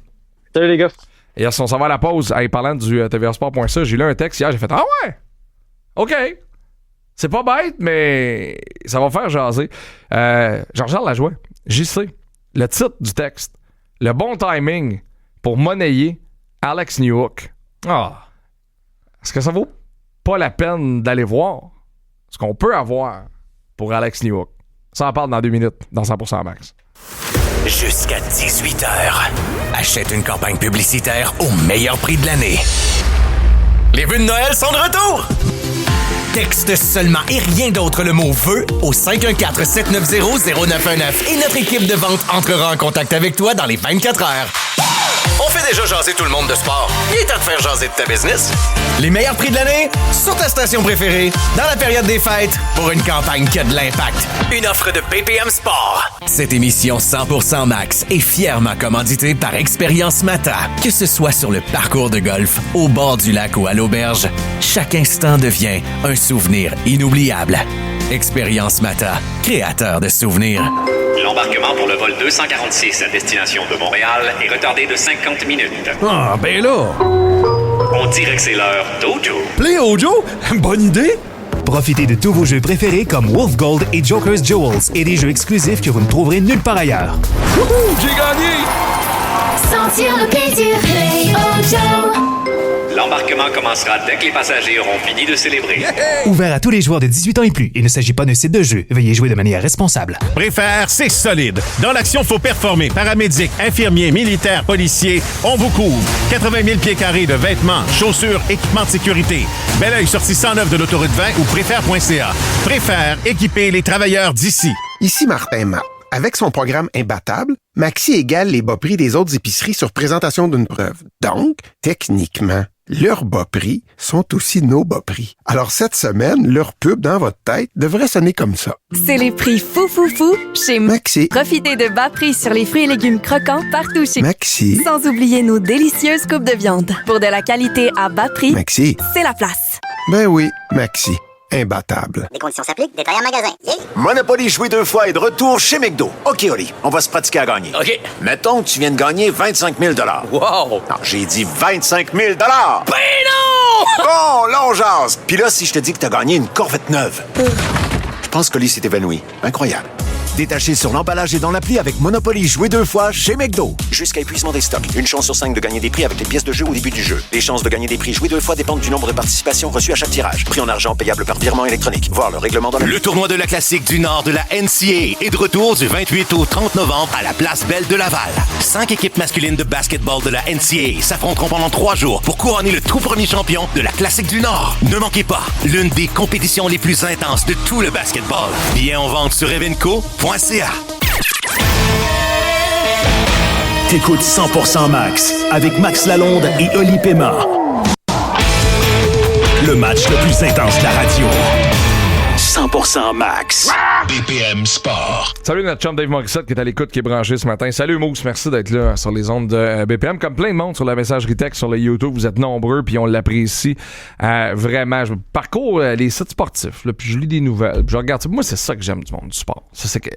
Salut les gars. Et si on s'en va à la pause, parlant du tvasport.ca, j'ai lu un texte hier, j'ai fait « Ah ouais! OK! » C'est pas bête, mais ça va faire jaser. Jean-Charles Lajoie, JC, le titre du texte. Le bon timing pour monnayer Alex Newhook. Est-ce que ça vaut pas la peine d'aller voir ce qu'on peut avoir pour Alex Newhook? Ça en parle dans 2 minutes, dans 100% Max. Jusqu'à 18h. Achète une campagne publicitaire au meilleur prix de l'année. Les vœux de Noël sont de retour! Texte seulement et rien d'autre le mot « vœu » au 514-790-0919 et notre équipe de vente entrera en contact avec toi dans les 24 heures. On fait déjà jasé tout le monde de sport. Il est temps de faire jaser de ta business. Les meilleurs prix de l'année sur ta station préférée dans la période des fêtes pour une campagne qui a de l'impact. Une offre de BPM Sport. Cette émission 100% Max est fièrement commanditée par Expérience Mata. Que ce soit sur le parcours de golf, au bord du lac ou à l'auberge, chaque instant devient un souvenir inoubliable. Expérience Mata, créateur de souvenirs. L'embarquement pour le vol 246 à destination de Montréal est retardé de 50 minutes. Ah, ben là! On dirait que c'est l'heure d'Ojo. Play Ojo? Bonne idée! Profitez de tous vos jeux préférés comme Wolf Gold et Joker's Jewels et des jeux exclusifs que vous ne trouverez nulle part ailleurs. Wouhou! J'ai gagné! Sentir le plaisir, Play Ojo! L'embarquement commencera dès que les passagers auront fini de célébrer. Ouvert à tous les joueurs de 18 ans et plus. Il ne s'agit pas d'un site de jeu. Veuillez jouer de manière responsable. Préfère, c'est solide. Dans l'action, faut performer. Paramédics, infirmiers, militaires, policiers, on vous couvre. 80 000 pieds carrés de vêtements, chaussures, équipements de sécurité. Bel oeil sortie 109 de l'autoroute 20 ou préfère.ca. Préfère, équiper les travailleurs d'ici. Ici Martin Matt. Avec son programme Imbattable, Maxi égale les bas prix des autres épiceries sur présentation d'une preuve. Donc, techniquement, leurs bas prix sont aussi nos bas prix. Alors cette semaine, leur pub dans votre tête devrait sonner comme ça. C'est les prix fou chez Maxi. Profitez de bas prix sur les fruits et légumes croquants partout chez Maxi. Sans oublier nos délicieuses coupes de viande. Pour de la qualité à bas prix, Maxi. C'est la place. Ben oui, Maxi. Imbattable. Les conditions s'appliquent, détail en magasin. Yeah. Monopoly joué 2 fois est de retour chez McDo. OK, Oli, on va se pratiquer à gagner. OK. Mettons que tu viens de gagner 25 000 Wow! Non, j'ai dit 25 000 Ben non! Bon, là, on jase. Puis là, si je te dis que t'as gagné une Corvette neuve, je pense qu'Oli s'est évanoui. Incroyable. Détaché sur l'emballage et dans l'appli avec Monopoly joué 2 fois chez McDo. Jusqu'à épuisement des stocks. Une chance sur 5 de gagner des prix avec les pièces de jeu au début du jeu. Les chances de gagner des prix joués 2 fois dépendent du nombre de participations reçues à chaque tirage. Prix en argent payable par virement électronique. Voir le règlement dans Le tournoi de la classique du Nord de la NCAA est de retour du 28 au 30 novembre à la Place Belle de Laval. 5 équipes masculines de basketball de la NCAA s'affronteront pendant 3 jours pour couronner le tout premier champion de la classique du Nord. Ne manquez pas l'une des compétitions les plus intenses de tout le basketball. Billets en vente sur evenco.ca. T'écoutes 100% Max avec Max Lalonde et Oli Pema. Le match le plus intense de la radio. 100% Max. BPM Sport. Salut notre chum Dave Morissette qui est à l'écoute, qui est branché ce matin. Salut Mousse, merci d'être là sur les ondes de BPM. Comme plein de monde sur la messagerie texte, sur le YouTube, vous êtes nombreux puis on l'apprécie vraiment. Je parcours les sites sportifs, là, puis je lis des nouvelles, puis je regarde ça. Moi, c'est ça que j'aime du monde du sport. Ça, c'est que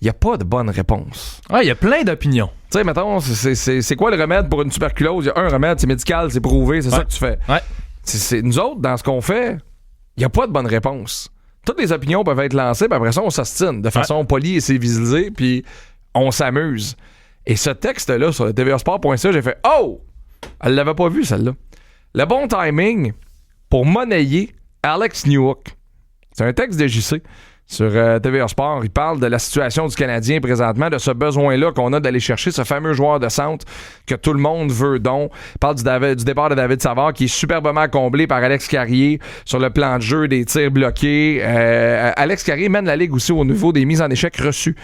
il n'y a pas de bonne réponse. Ah, il y a plein d'opinions. Tu sais, mettons, c'est quoi le remède pour une tuberculose? Il y a un remède, c'est médical, c'est prouvé, c'est ça que tu fais. Ouais. Nous autres, dans ce qu'on fait, il n'y a pas de bonne réponse. Toutes les opinions peuvent être lancées, puis après ça, on s'ostine de façon polie et civilisée, puis on s'amuse. Et ce texte-là, sur le tvasport.ca, j'ai fait « Oh! Elle l'avait pas vu, celle-là. » Le bon timing pour monnayer Alex Newhook. C'est un texte de JC. Sur TVA Sport, il parle de la situation du Canadien présentement, de ce besoin-là qu'on a d'aller chercher ce fameux joueur de centre que tout le monde veut donc. Il parle du départ de David Savard qui est superbement comblé par Alex Carrier sur le plan de jeu, des tirs bloqués. Alex Carrier mène la ligue aussi au niveau des mises en échec reçues.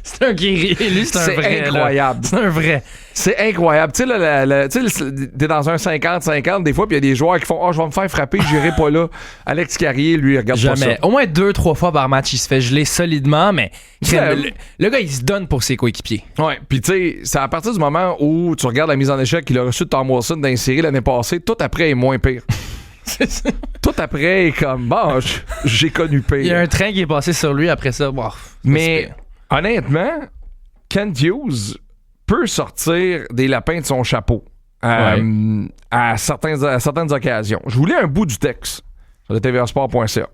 C'est un guerrier, lui, c'est un vrai. C'est incroyable. C'est un vrai. C'est incroyable. Tu sais, t'es dans un 50-50 des fois, puis il y a des joueurs qui font « Oh, je vais me faire frapper, j'irai pas là. » Alex Carrier, lui, regarde pas ça. Au moins 2-3 fois par match, il se fait geler solidement, mais le gars, il se donne pour ses coéquipiers. Ouais, puis tu sais, c'est à partir du moment où tu regardes la mise en échec qu'il a reçue de Tom Wilson dans une série l'année passée, tout après est moins pire. Tout après est comme, bon, j'ai connu pire. Il y a un train qui est passé sur lui après ça. Bon, mais honnêtement, Kent Hughes peut sortir des lapins de son chapeau à certaines occasions. Je voulais un bout du texte sur le tvasport.ca.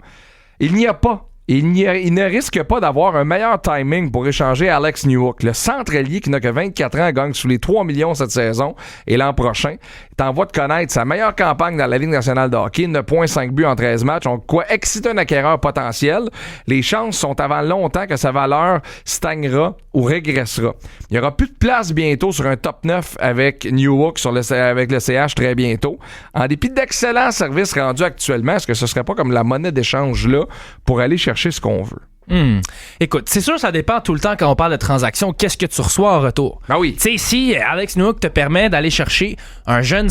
Il ne risque pas d'avoir un meilleur timing pour échanger Alex Newhook. Le centre-ailier qui n'a que 24 ans gagne sous les 3 millions cette saison et l'an prochain est en voie de connaître sa meilleure campagne dans la Ligue nationale de hockey, 9,5 buts en 13 matchs. On quoi exciter un acquéreur potentiel. Les chances sont avant longtemps que sa valeur stagnera ou régressera. Il n'y aura plus de place bientôt sur un top 9 avec Newhook avec le CH très bientôt. En dépit d'excellents services rendus actuellement, est-ce que ce serait pas comme la monnaie d'échange là pour aller chercher ce qu'on veut? Écoute, c'est sûr, ça dépend tout le temps quand on parle de transactions. Qu'est-ce que tu reçois en retour? Ah oui. Tu sais, si Alex Newhook te permet d'aller chercher un jeune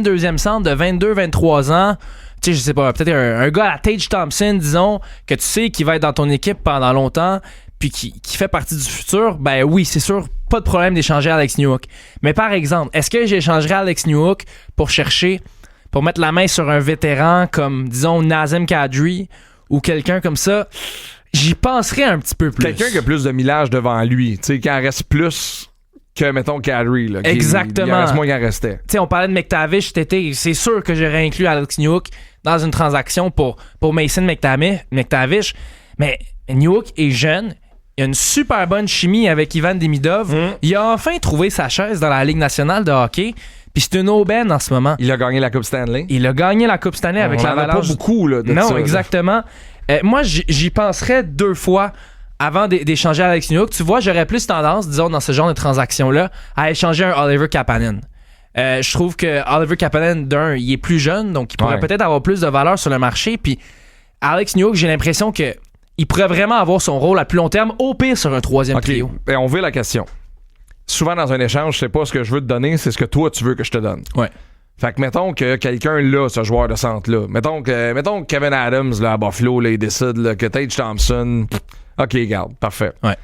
deuxième centre de 22-23 ans, tu sais, je sais pas, peut-être un gars à la Tage Thompson, disons, que tu sais qui va être dans ton équipe pendant longtemps, puis qui fait partie du futur, ben oui, c'est sûr, pas de problème d'échanger Alex Newhook. Mais par exemple, est-ce que j'échangerais Alex Newhook pour mettre la main sur un vétéran comme, disons, Nazem Kadri ou quelqu'un comme ça? J'y penserais un petit peu plus. Quelqu'un qui a plus de millage devant lui, tu sais, qui en reste plus que, mettons, Kadri. Là, exactement. Il en reste moins qu'il en restait. Tu sais, on parlait de McTavish cet été. C'est sûr que j'aurais inclus Alex Newhook dans une transaction pour Mason McTavish. Mais Newhook est jeune. Il a une super bonne chimie avec Ivan Demidov. Il a enfin trouvé sa chaise dans la Ligue nationale de hockey. Puis c'est une aubaine en ce moment. Il a gagné la Coupe Stanley. Avec l'Avalanche. On en a pas beaucoup, là, de non, ça, exactement. Moi, j'y penserais 2 fois avant d'échanger Alex Newhook. Tu vois, j'aurais plus tendance, disons, dans ce genre de transaction-là, à échanger un Oliver Kapanen. Je trouve que Oliver Kapanen, d'un, il est plus jeune, donc il pourrait peut-être avoir plus de valeur sur le marché. Puis Alex Newhook, j'ai l'impression que il pourrait vraiment avoir son rôle à plus long terme, au pire sur un 3e trio. Ben, on veut la question. Souvent, dans un échange, je sais pas ce que je veux te donner, c'est ce que toi, tu veux que je te donne. Ouais. Fait que mettons que quelqu'un là, ce joueur de centre-là, mettons que Kevin Adams là, à Buffalo, là, il décide là, que Tage Thompson. OK, garde, parfait. Ouais.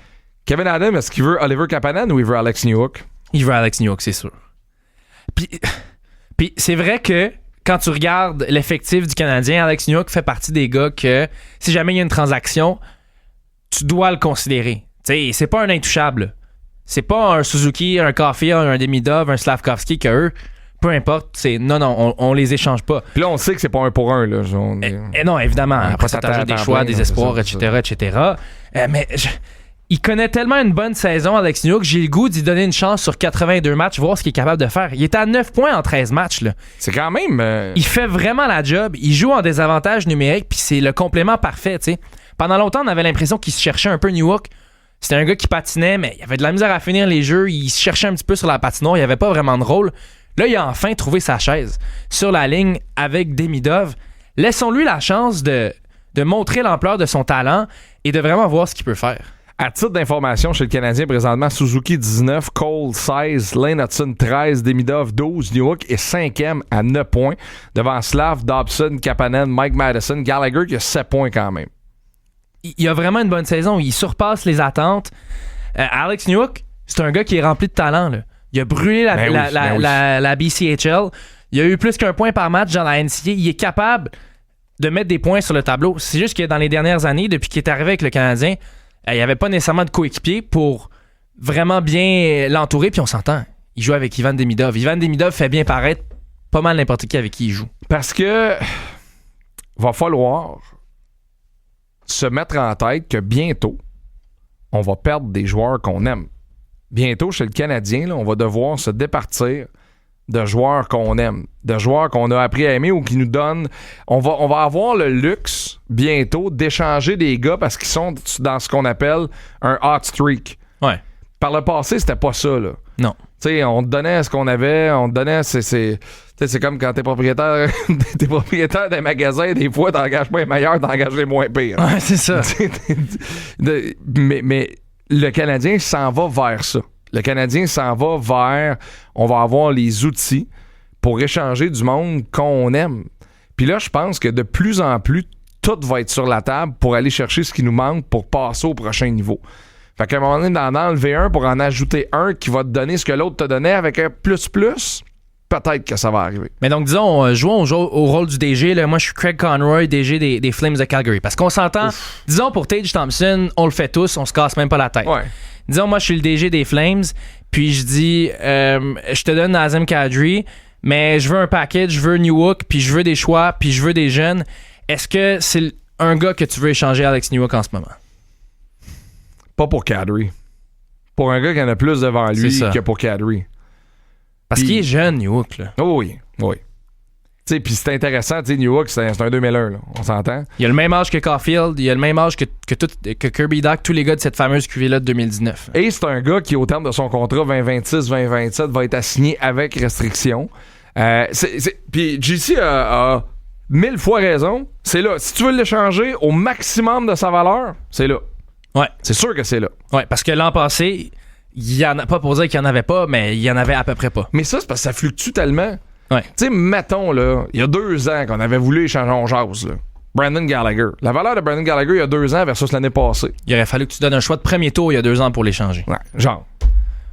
Kevin Adams, est-ce qu'il veut Oliver Kapanen ou il veut Alex Newhook? Il veut Alex Newhook, c'est sûr. Puis c'est vrai que quand tu regardes l'effectif du Canadien, Alex Newhook fait partie des gars que si jamais il y a une transaction, tu dois le considérer. Tu sais, c'est pas un intouchable. C'est pas un Suzuki, un Caulfield, un Demidov, un Slavkovski que eux, peu importe, on les échange pas. Puis là, on sait que c'est pas un pour un. Là. Non, évidemment. Après ça, t'ajoutes des choix, des espoirs, etc. Mais il connaît tellement une bonne saison, Alex Newhook, j'ai le goût d'y donner une chance sur 82 matchs, voir ce qu'il est capable de faire. Il est à 9 points en 13 matchs. Là. C'est quand même... Il fait vraiment la job. Il joue en désavantage numérique, puis c'est le complément parfait. T'sais. Pendant longtemps, on avait l'impression qu'il se cherchait un peu Newhook. C'était un gars qui patinait, mais il avait de la misère à finir les jeux. Il se cherchait un petit peu sur la patinoire. Il n'y avait pas vraiment de rôle. Là, il a enfin trouvé sa chaise sur la ligne avec Demidov. Laissons-lui la chance de montrer l'ampleur de son talent et de vraiment voir ce qu'il peut faire. À titre d'information, chez le Canadien, présentement, Suzuki 19, Cole 16, Lane Hudson 13, Demidov 12, Newhook est 5e à 9 points, devant Slav, Dobson, Kapanen, Mike Madison, Gallagher qui a 7 points quand même. Il a vraiment une bonne saison. Il surpasse les attentes. Alex Newhook, c'est un gars qui est rempli de talent. Là. Il a brûlé la BCHL. Il a eu plus qu'un point par match dans la NCAA. Il est capable de mettre des points sur le tableau. C'est juste que dans les dernières années, depuis qu'il est arrivé avec le Canadien, il n'y avait pas nécessairement de coéquipier pour vraiment bien l'entourer. Puis on s'entend, il joue avec Ivan Demidov. Ivan Demidov fait bien paraître pas mal n'importe qui avec qui il joue. Parce que va falloir se mettre en tête que bientôt, on va perdre des joueurs qu'on aime. Bientôt, chez le Canadien, là, on va devoir se départir de joueurs qu'on aime, de joueurs qu'on a appris à aimer ou qui nous donnent... On va avoir le luxe, bientôt, d'échanger des gars parce qu'ils sont dans ce qu'on appelle un hot streak. Ouais. Par le passé, c'était pas ça, là. Non. Tu sais, on te donnait ce qu'on avait, on te donnait... C'est comme quand t'es propriétaire d'un magasin, des fois, t'engages pas les meilleurs, t'engages les moins pires. Ouais, c'est ça. mais le Canadien s'en va vers ça. Le Canadien s'en va vers... On va avoir les outils pour échanger du monde qu'on aime. Puis là, je pense que de plus en plus, tout va être sur la table pour aller chercher ce qui nous manque pour passer au prochain niveau. Fait qu'à un moment donné, d'en enlever un pour en ajouter un qui va te donner ce que l'autre te donnait avec un plus, peut-être que ça va arriver. Mais donc, disons, jouons au rôle du DG. Là. Moi, je suis Craig Conroy, DG des Flames de Calgary. Parce qu'on s'entend, disons, pour Tage Thompson, on le fait tous, on se casse même pas la tête. Ouais. Disons, moi, je suis le DG des Flames, puis je dis, je te donne Nazem Kadri, mais je veux un package, je veux Newhook, puis je veux des choix, puis je veux des jeunes. Est-ce que c'est un gars que tu veux échanger Alex Newhook en ce moment? Pas pour Kadri. Pour un gars qui en a plus devant lui que pour Kadri. Parce qu'il est jeune, Newhook, là. Oh oui. Puis c'est intéressant, Newhook, c'est un 2001, là, on s'entend. Il a le même âge que Caulfield, il a le même âge que Kirby Dach, tous les gars de cette fameuse QV-là de 2019. Et c'est un gars qui, au terme de son contrat 2026-2027, va être assigné avec restriction. Puis JC a 1000 fois raison. C'est là. Si tu veux l'échanger au maximum de sa valeur, c'est là. Ouais. C'est sûr que c'est là. Ouais, parce que l'an passé, il y en a pas pour dire qu'il n'y en avait pas, mais il y en avait à peu près pas. Mais ça, c'est parce que ça fluctue tellement. Ouais. Tu sais, mettons, là, il y a 2 ans qu'on avait voulu échanger en jase, là. Brandon Gallagher. La valeur de Brandon Gallagher il y a 2 ans versus l'année passée. Il aurait fallu que tu donnes un choix de premier tour il y a 2 ans pour l'échanger. Ouais, genre.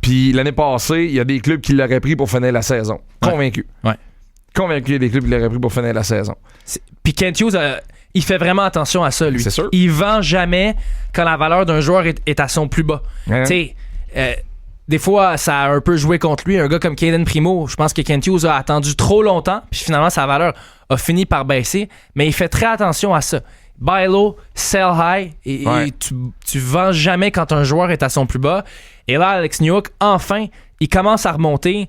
Puis l'année passée, il y a des clubs qui l'auraient pris pour finir la saison. Convaincu. Ouais. Convaincu qu'il y a des clubs qui l'auraient pris pour finir la saison. Puis Kent Hughes, il fait vraiment attention à ça, lui. C'est sûr. Il vend jamais quand la valeur d'un joueur est à son plus bas. Ouais. Tu sais, des fois, ça a un peu joué contre lui. Un gars comme Caden Primo, je pense que Kent Hughes a attendu trop longtemps, puis finalement, sa valeur a fini par baisser. Mais il fait très attention à ça. Buy low, sell high, et tu vends jamais quand un joueur est à son plus bas. Et là, Alex Newhook, enfin, il commence à remonter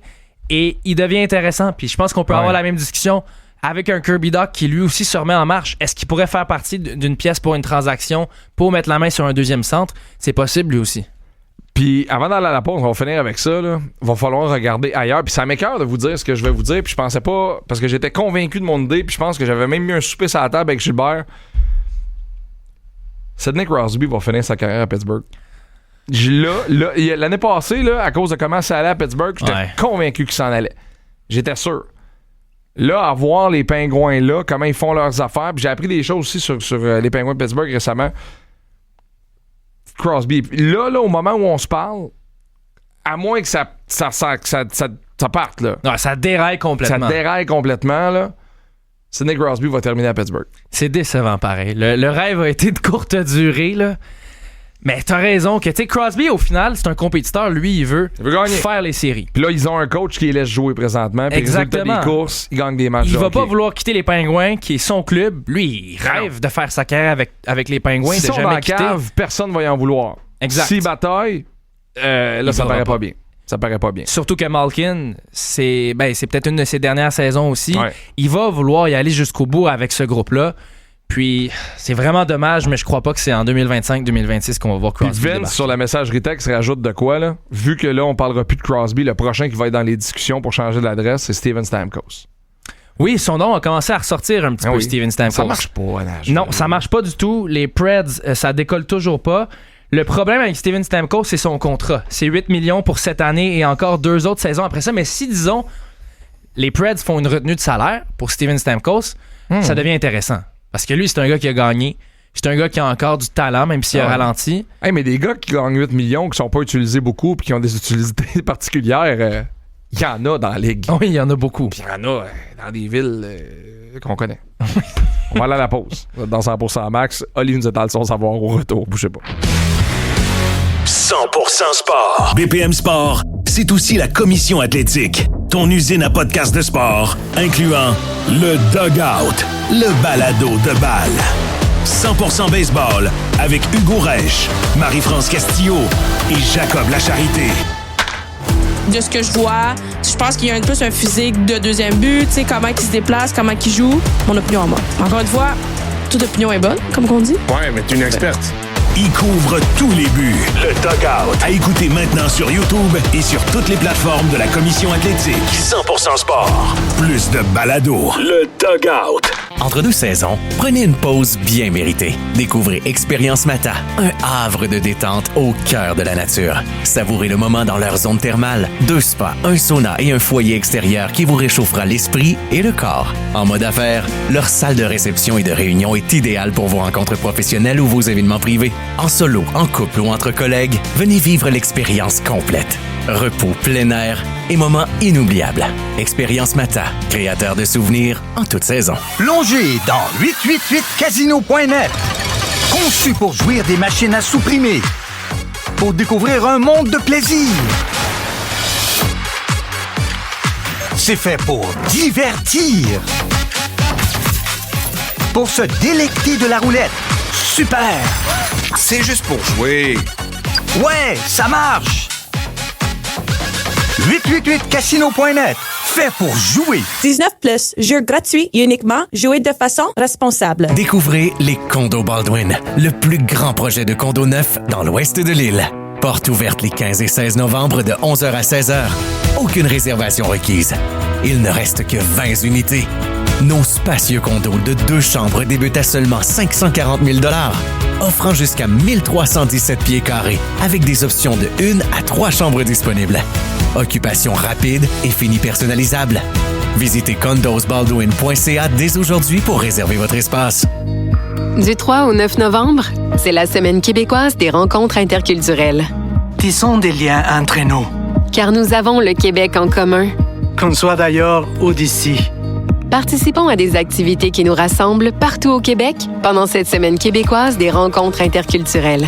et il devient intéressant. Puis je pense qu'on peut avoir la même discussion avec un Kirby Dach qui lui aussi se remet en marche. Est-ce qu'il pourrait faire partie d'une pièce pour une transaction pour mettre la main sur un deuxième centre? C'est possible lui aussi. Puis avant d'aller à la pause, on va finir avec ça. Là. Va falloir regarder ailleurs. Puis ça m'écoeure de vous dire ce que je vais vous dire. Puis je pensais pas, parce que j'étais convaincu de mon idée. Puis je pense que j'avais même mis un souper sur la table avec Gilbert. Sidney Crosby va finir sa carrière à Pittsburgh. L'année passée, là, à cause de comment ça allait à Pittsburgh, j'étais convaincu qu'il s'en allait. J'étais sûr. Là, à voir les Pingouins là, comment ils font leurs affaires. Puis j'ai appris des choses aussi sur les Pingouins de Pittsburgh récemment. Crosby. Là, au moment où on se parle, à moins que ça parte, là. Non, ça déraille complètement. Ça déraille complètement, là. Sidney Crosby va terminer à Pittsburgh. C'est décevant, pareil. Le rêve a été de courte durée, là. Mais t'as raison que, tu sais, Crosby, au final, c'est un compétiteur. Lui, il veut faire les séries. Puis là, ils ont un coach qui les laisse jouer présentement. Puis exactement. Des courses, il gagne des matchs. Il va pas vouloir quitter les Pingouins, qui est son club. Lui, il rêve de faire sa carrière avec les Pingouins. S'ils sont dans la cave, personne va y en vouloir. Exact. S'ils bataillent, là, ça paraît pas bien. Ça paraît pas bien. Surtout que Malkin, c'est peut-être une de ses dernières saisons aussi. Ouais. Il va vouloir y aller jusqu'au bout avec ce groupe-là. Puis, c'est vraiment dommage, mais je crois pas que c'est en 2025-2026 qu'on va voir Crosby. Puis Vince, sur la messagerie texte, rajoute de quoi, là? Vu que là, on parlera plus de Crosby, le prochain qui va être dans les discussions pour changer d'adresse, c'est Steven Stamkos. Oui, son nom a commencé à ressortir un petit peu, Steven Stamkos. Ça marche pas, Nage. Non, ça marche pas du tout. Les Preds, ça décolle toujours pas. Le problème avec Steven Stamkos, c'est son contrat. C'est 8 millions pour cette année et encore 2 autres saisons après ça. Mais si, disons, les Preds font une retenue de salaire pour Steven Stamkos, ça devient intéressant. Parce que lui, c'est un gars qui a gagné. C'est un gars qui a encore du talent, même s'il a ralenti. Hey, mais des gars qui gagnent 8 millions, qui sont pas utilisés beaucoup puis qui ont des utilités particulières, il y en a dans la ligue. Oui, il y en a beaucoup. Puis il y en a dans des villes qu'on connaît. On va aller à la pause. Dans 100% Max, Oli nous étale son savoir au retour. Bougez pas. 100% sport. BPM Sport, c'est aussi la commission athlétique. Ton usine à podcast de sport, incluant le Dugout, le balado de balle. 100% baseball avec Hugo Rèche, Marie-France Castillo et Jacob Lacharité. De ce que je vois, je pense qu'il y a un peu un physique de deuxième but, tu sais, comment il se déplace, comment il joue. Mon opinion en moi. Encore une fois, toute opinion est bonne, comme qu'on dit. Ouais, mais tu es une experte. Il couvre tous les buts. Le Dugout. À écouter maintenant sur YouTube et sur toutes les plateformes de la Commission athlétique. 100% sport. Plus de balado. Le Dugout. Entre 2 saisons, prenez une pause bien méritée. Découvrez Expérience Mata, un havre de détente au cœur de la nature. Savourez le moment dans leur zone thermale. 2 spas, un sauna et un foyer extérieur qui vous réchauffera l'esprit et le corps. En mode affaires, leur salle de réception et de réunion est idéale pour vos rencontres professionnelles ou vos événements privés. En solo, en couple ou entre collègues, venez vivre l'expérience complète. Repos, plein air et moments inoubliables. Expérience Mata, créateur de souvenirs en toute saison. Plongez dans 888casino.net. Conçu pour jouir des machines à sous-primer. Pour découvrir un monde de plaisir. C'est fait pour divertir. Pour se délecter de la roulette. Super! C'est juste pour jouer. Ouais, ça marche! 888casino.net. Fait pour jouer. 19+, jeu gratuit et uniquement jouer de façon responsable. Découvrez les Condos Baldwin, le plus grand projet de condos neufs dans l'ouest de l'île. Porte ouverte les 15 et 16 novembre de 11h à 16h. Aucune réservation requise. Il ne reste que 20 unités. Nos spacieux condos de 2 chambres débutent à seulement 540 000 $, offrant jusqu'à 1317 pieds carrés, avec des options de 1 à 3 chambres disponibles. Occupation rapide et fini personnalisable. Visitez condosbaldwin.ca dès aujourd'hui pour réserver votre espace. Du 3 au 9 novembre, c'est la Semaine québécoise des rencontres interculturelles. Tissons des liens entre nous. Car nous avons le Québec en commun. Qu'on soit d'ailleurs ou d'ici. Participons à des activités qui nous rassemblent partout au Québec pendant cette Semaine québécoise des rencontres interculturelles.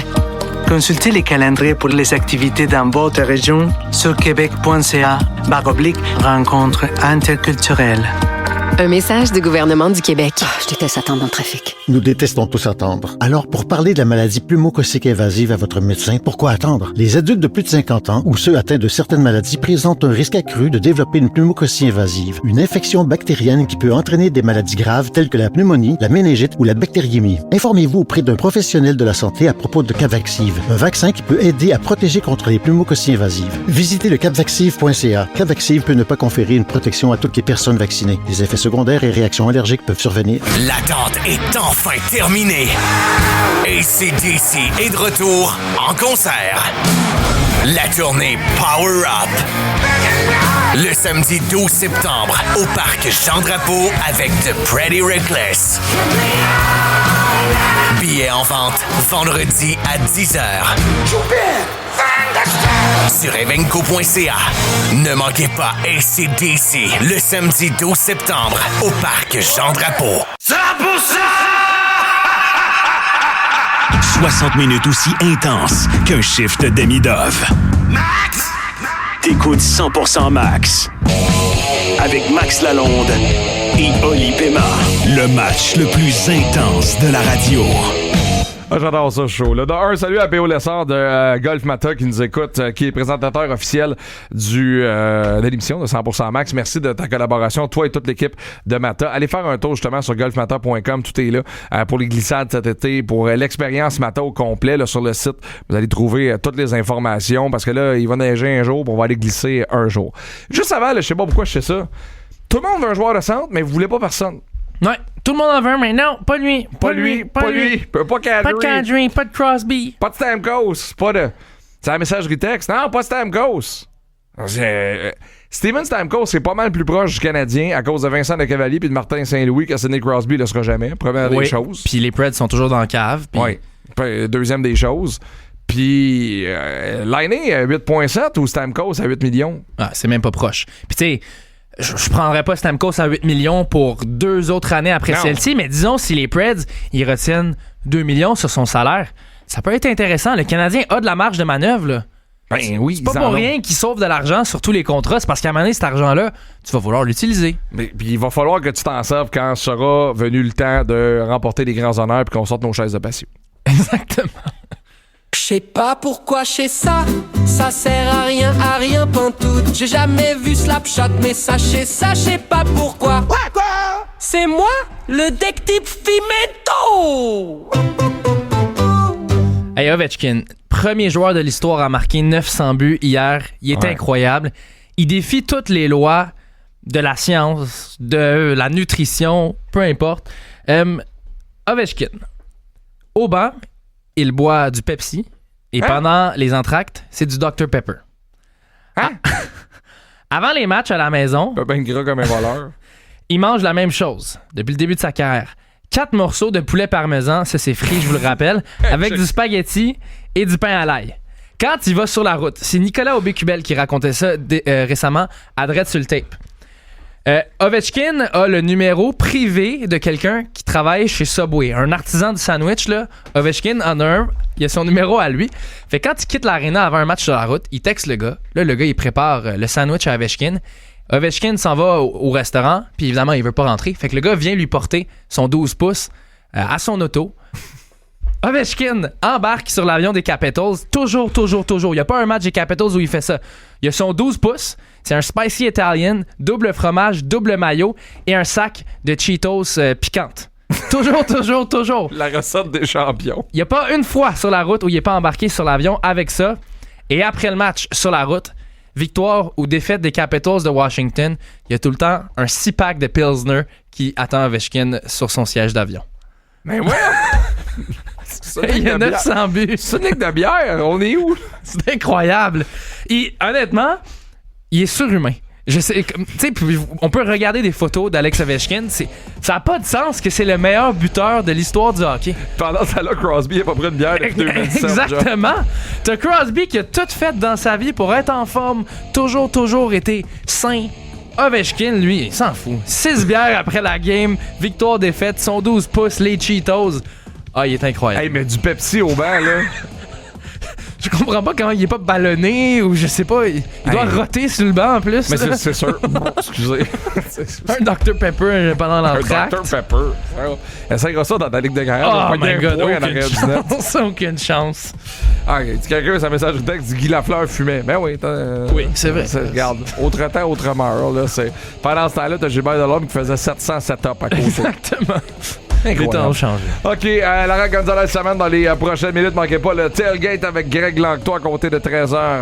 Consultez les calendriers pour les activités dans votre région sur québec.ca/rencontres interculturelles. Un message du gouvernement du Québec. Je déteste attendre dans le trafic. Nous détestons tous attendre. Alors, pour parler de la maladie pneumococcique invasive à votre médecin, pourquoi attendre? Les adultes de plus de 50 ans ou ceux atteints de certaines maladies présentent un risque accru de développer une pneumococcie invasive, une infection bactérienne qui peut entraîner des maladies graves telles que la pneumonie, la méningite ou la bactériémie. Informez-vous auprès d'un professionnel de la santé à propos de Capvaxive, un vaccin qui peut aider à protéger contre les pneumococcies invasives. Visitez le capvaxive.ca. Capvaxive peut ne pas conférer une protection à toutes les personnes vaccinées. Les effets secondaires et réactions allergiques peuvent survenir. L'attente est enfin terminée. AC/DC est de retour en concert. La tournée Power Up. Le samedi 12 septembre au parc Jean-Drapeau avec The Pretty Reckless. Billets en vente vendredi à 10h. Sur evenco.ca. Ne manquez pas AC/DC le samedi 12 septembre au parc Jean-Drapeau. 60 minutes aussi intenses qu'un shift de demi-dove. Max! T'écoutes 100% Max. Avec Max Lalonde et Oli Pema. Le match le plus intense de la radio. Ah, j'adore ça, show. Là, d'un, salut à P.O. Lessard de Golf Mata qui nous écoute, qui est présentateur officiel de l'émission de 100% Max. Merci de ta collaboration, toi et toute l'équipe de Mata. Allez faire un tour justement sur golfmata.com. Tout est là pour les glissades cet été, pour l'expérience Mata au complet. Là, sur le site, vous allez trouver toutes les informations parce que là, il va neiger un jour, puis on va aller glisser un jour. Juste avant, là, je sais pas pourquoi je sais ça. Tout le monde veut un joueur de centre, mais vous voulez pas personne. Ouais, tout le monde en veut, mais non, pas lui. Pas lui. Pas Kadri. Pas de Kadri, pas de Crosby. Pas de Stamkos. Pas de... C'est la messagerie texte. Non, pas Stamkos. Steven Stamkos, c'est pas mal plus proche du Canadien à cause de Vincent Lecavalier puis de Martin Saint-Louis que Sidney Crosby le sera jamais. Première des choses. Puis les Preds sont toujours dans la cave. Pis... Oui. Deuxième des choses. Puis Laine à 8,7 ou Stamkos à 8 millions. Ah, c'est même pas proche. Puis tu sais... Je prendrais pas Stamkos à 8 millions pour 2 autres années après celle-ci, mais disons si les Preds ils retiennent 2 millions sur son salaire, ça peut être intéressant. Le Canadien a de la marge de manœuvre. Là. Ben oui, c'est pas pour rien qu'ils sauvent de l'argent sur tous les contrats, c'est parce qu'à un moment donné, cet argent-là, tu vas vouloir l'utiliser. Mais puis il va falloir que tu t'en serves quand sera venu le temps de remporter les grands honneurs puis qu'on sorte nos chaises de patio. Exactement. Je sais pas pourquoi je sais ça, ça sert à rien pantoute. J'ai jamais vu Slapshot, mais sachez ça, je sais pas pourquoi. Quoi? C'est moi, le détective Fimento! Hey Ovechkin, premier joueur de l'histoire à marquer 900 buts hier, il est incroyable. Il défie toutes les lois de la science, de la nutrition, peu importe. Ovechkin, au banc, il boit du Pepsi et pendant les entractes, c'est du Dr Pepper. Avant les matchs à la maison, ben gras comme un voleur. Il mange la même chose depuis le début de sa carrière. 4 morceaux de poulet parmesan, ça c'est frit, je vous le rappelle, avec du spaghetti et du pain à l'ail. Quand il va sur la route, c'est Nicolas Aubé-Kubel qui racontait ça récemment à Dredd sur le tape. Ovechkin a le numéro privé de quelqu'un qui travaille chez Subway, un artisan du sandwich là. Ovechkin en a un, il a son numéro à lui. Fait quand il quitte l'aréna avant un match sur la route, il texte le gars. Là le gars il prépare le sandwich à Ovechkin. Ovechkin s'en va au restaurant, puis évidemment il veut pas rentrer. Fait que le gars vient lui porter son 12 pouces à son auto. Ovechkin embarque sur l'avion des Capitals, toujours. Il n'y a pas un match des Capitals où il fait ça. Il a son 12 pouces, c'est un spicy Italian, double fromage, double mayo et un sac de Cheetos piquantes. Toujours. La recette des champions. Il n'y a pas une fois sur la route où il n'est pas embarqué sur l'avion avec ça. Et après le match sur la route, victoire ou défaite des Capitals de Washington, il y a tout le temps un 6-pack de Pilsner qui attend Ovechkin sur son siège d'avion. Mais ouais! Il y a 900 buts. Sonic de bière, on est où? C'est incroyable. Et honnêtement, il est surhumain. Je sais, tu sais, on peut regarder des photos d'Alex Ovechkin. Ça n'a pas de sens que c'est le meilleur buteur de l'histoire du hockey. Pendant ça, là, Crosby n'a pas pris une bière depuis 2017. Exactement. T'as Crosby qui a tout fait dans sa vie pour être en forme, toujours été sain. Ovechkin, lui, il s'en fout. 6 bières après la game, victoire, défaite, son 12 pouces, les Cheetos. Ah, il est incroyable. Hey, mais du Pepsi au banc, là. Je comprends pas comment il est pas ballonné ou je sais pas. Il doit roter sur le banc en plus. Mais c'est sûr. Excusez. Un Dr Pepper pendant l'entracte. Un Dr Pepper. Essayera ça dans ta ligue de carrière. Oh my God, aucune chance. Ah, quelqu'un, sa message de texte dit Guy Lafleur fumait. Ben oui. Oui, c'est vrai. Regarde, autre temps, autre heure. Là, pendant ce temps-là, t'as Gilbert Delorme qui faisait 700 setups à côté. Exactement. Les temps ont changé. OK, Laurent Gonzalez s'amène dans les prochaines minutes. Manquez pas le tailgate avec Greg Langtois à compter de 13h.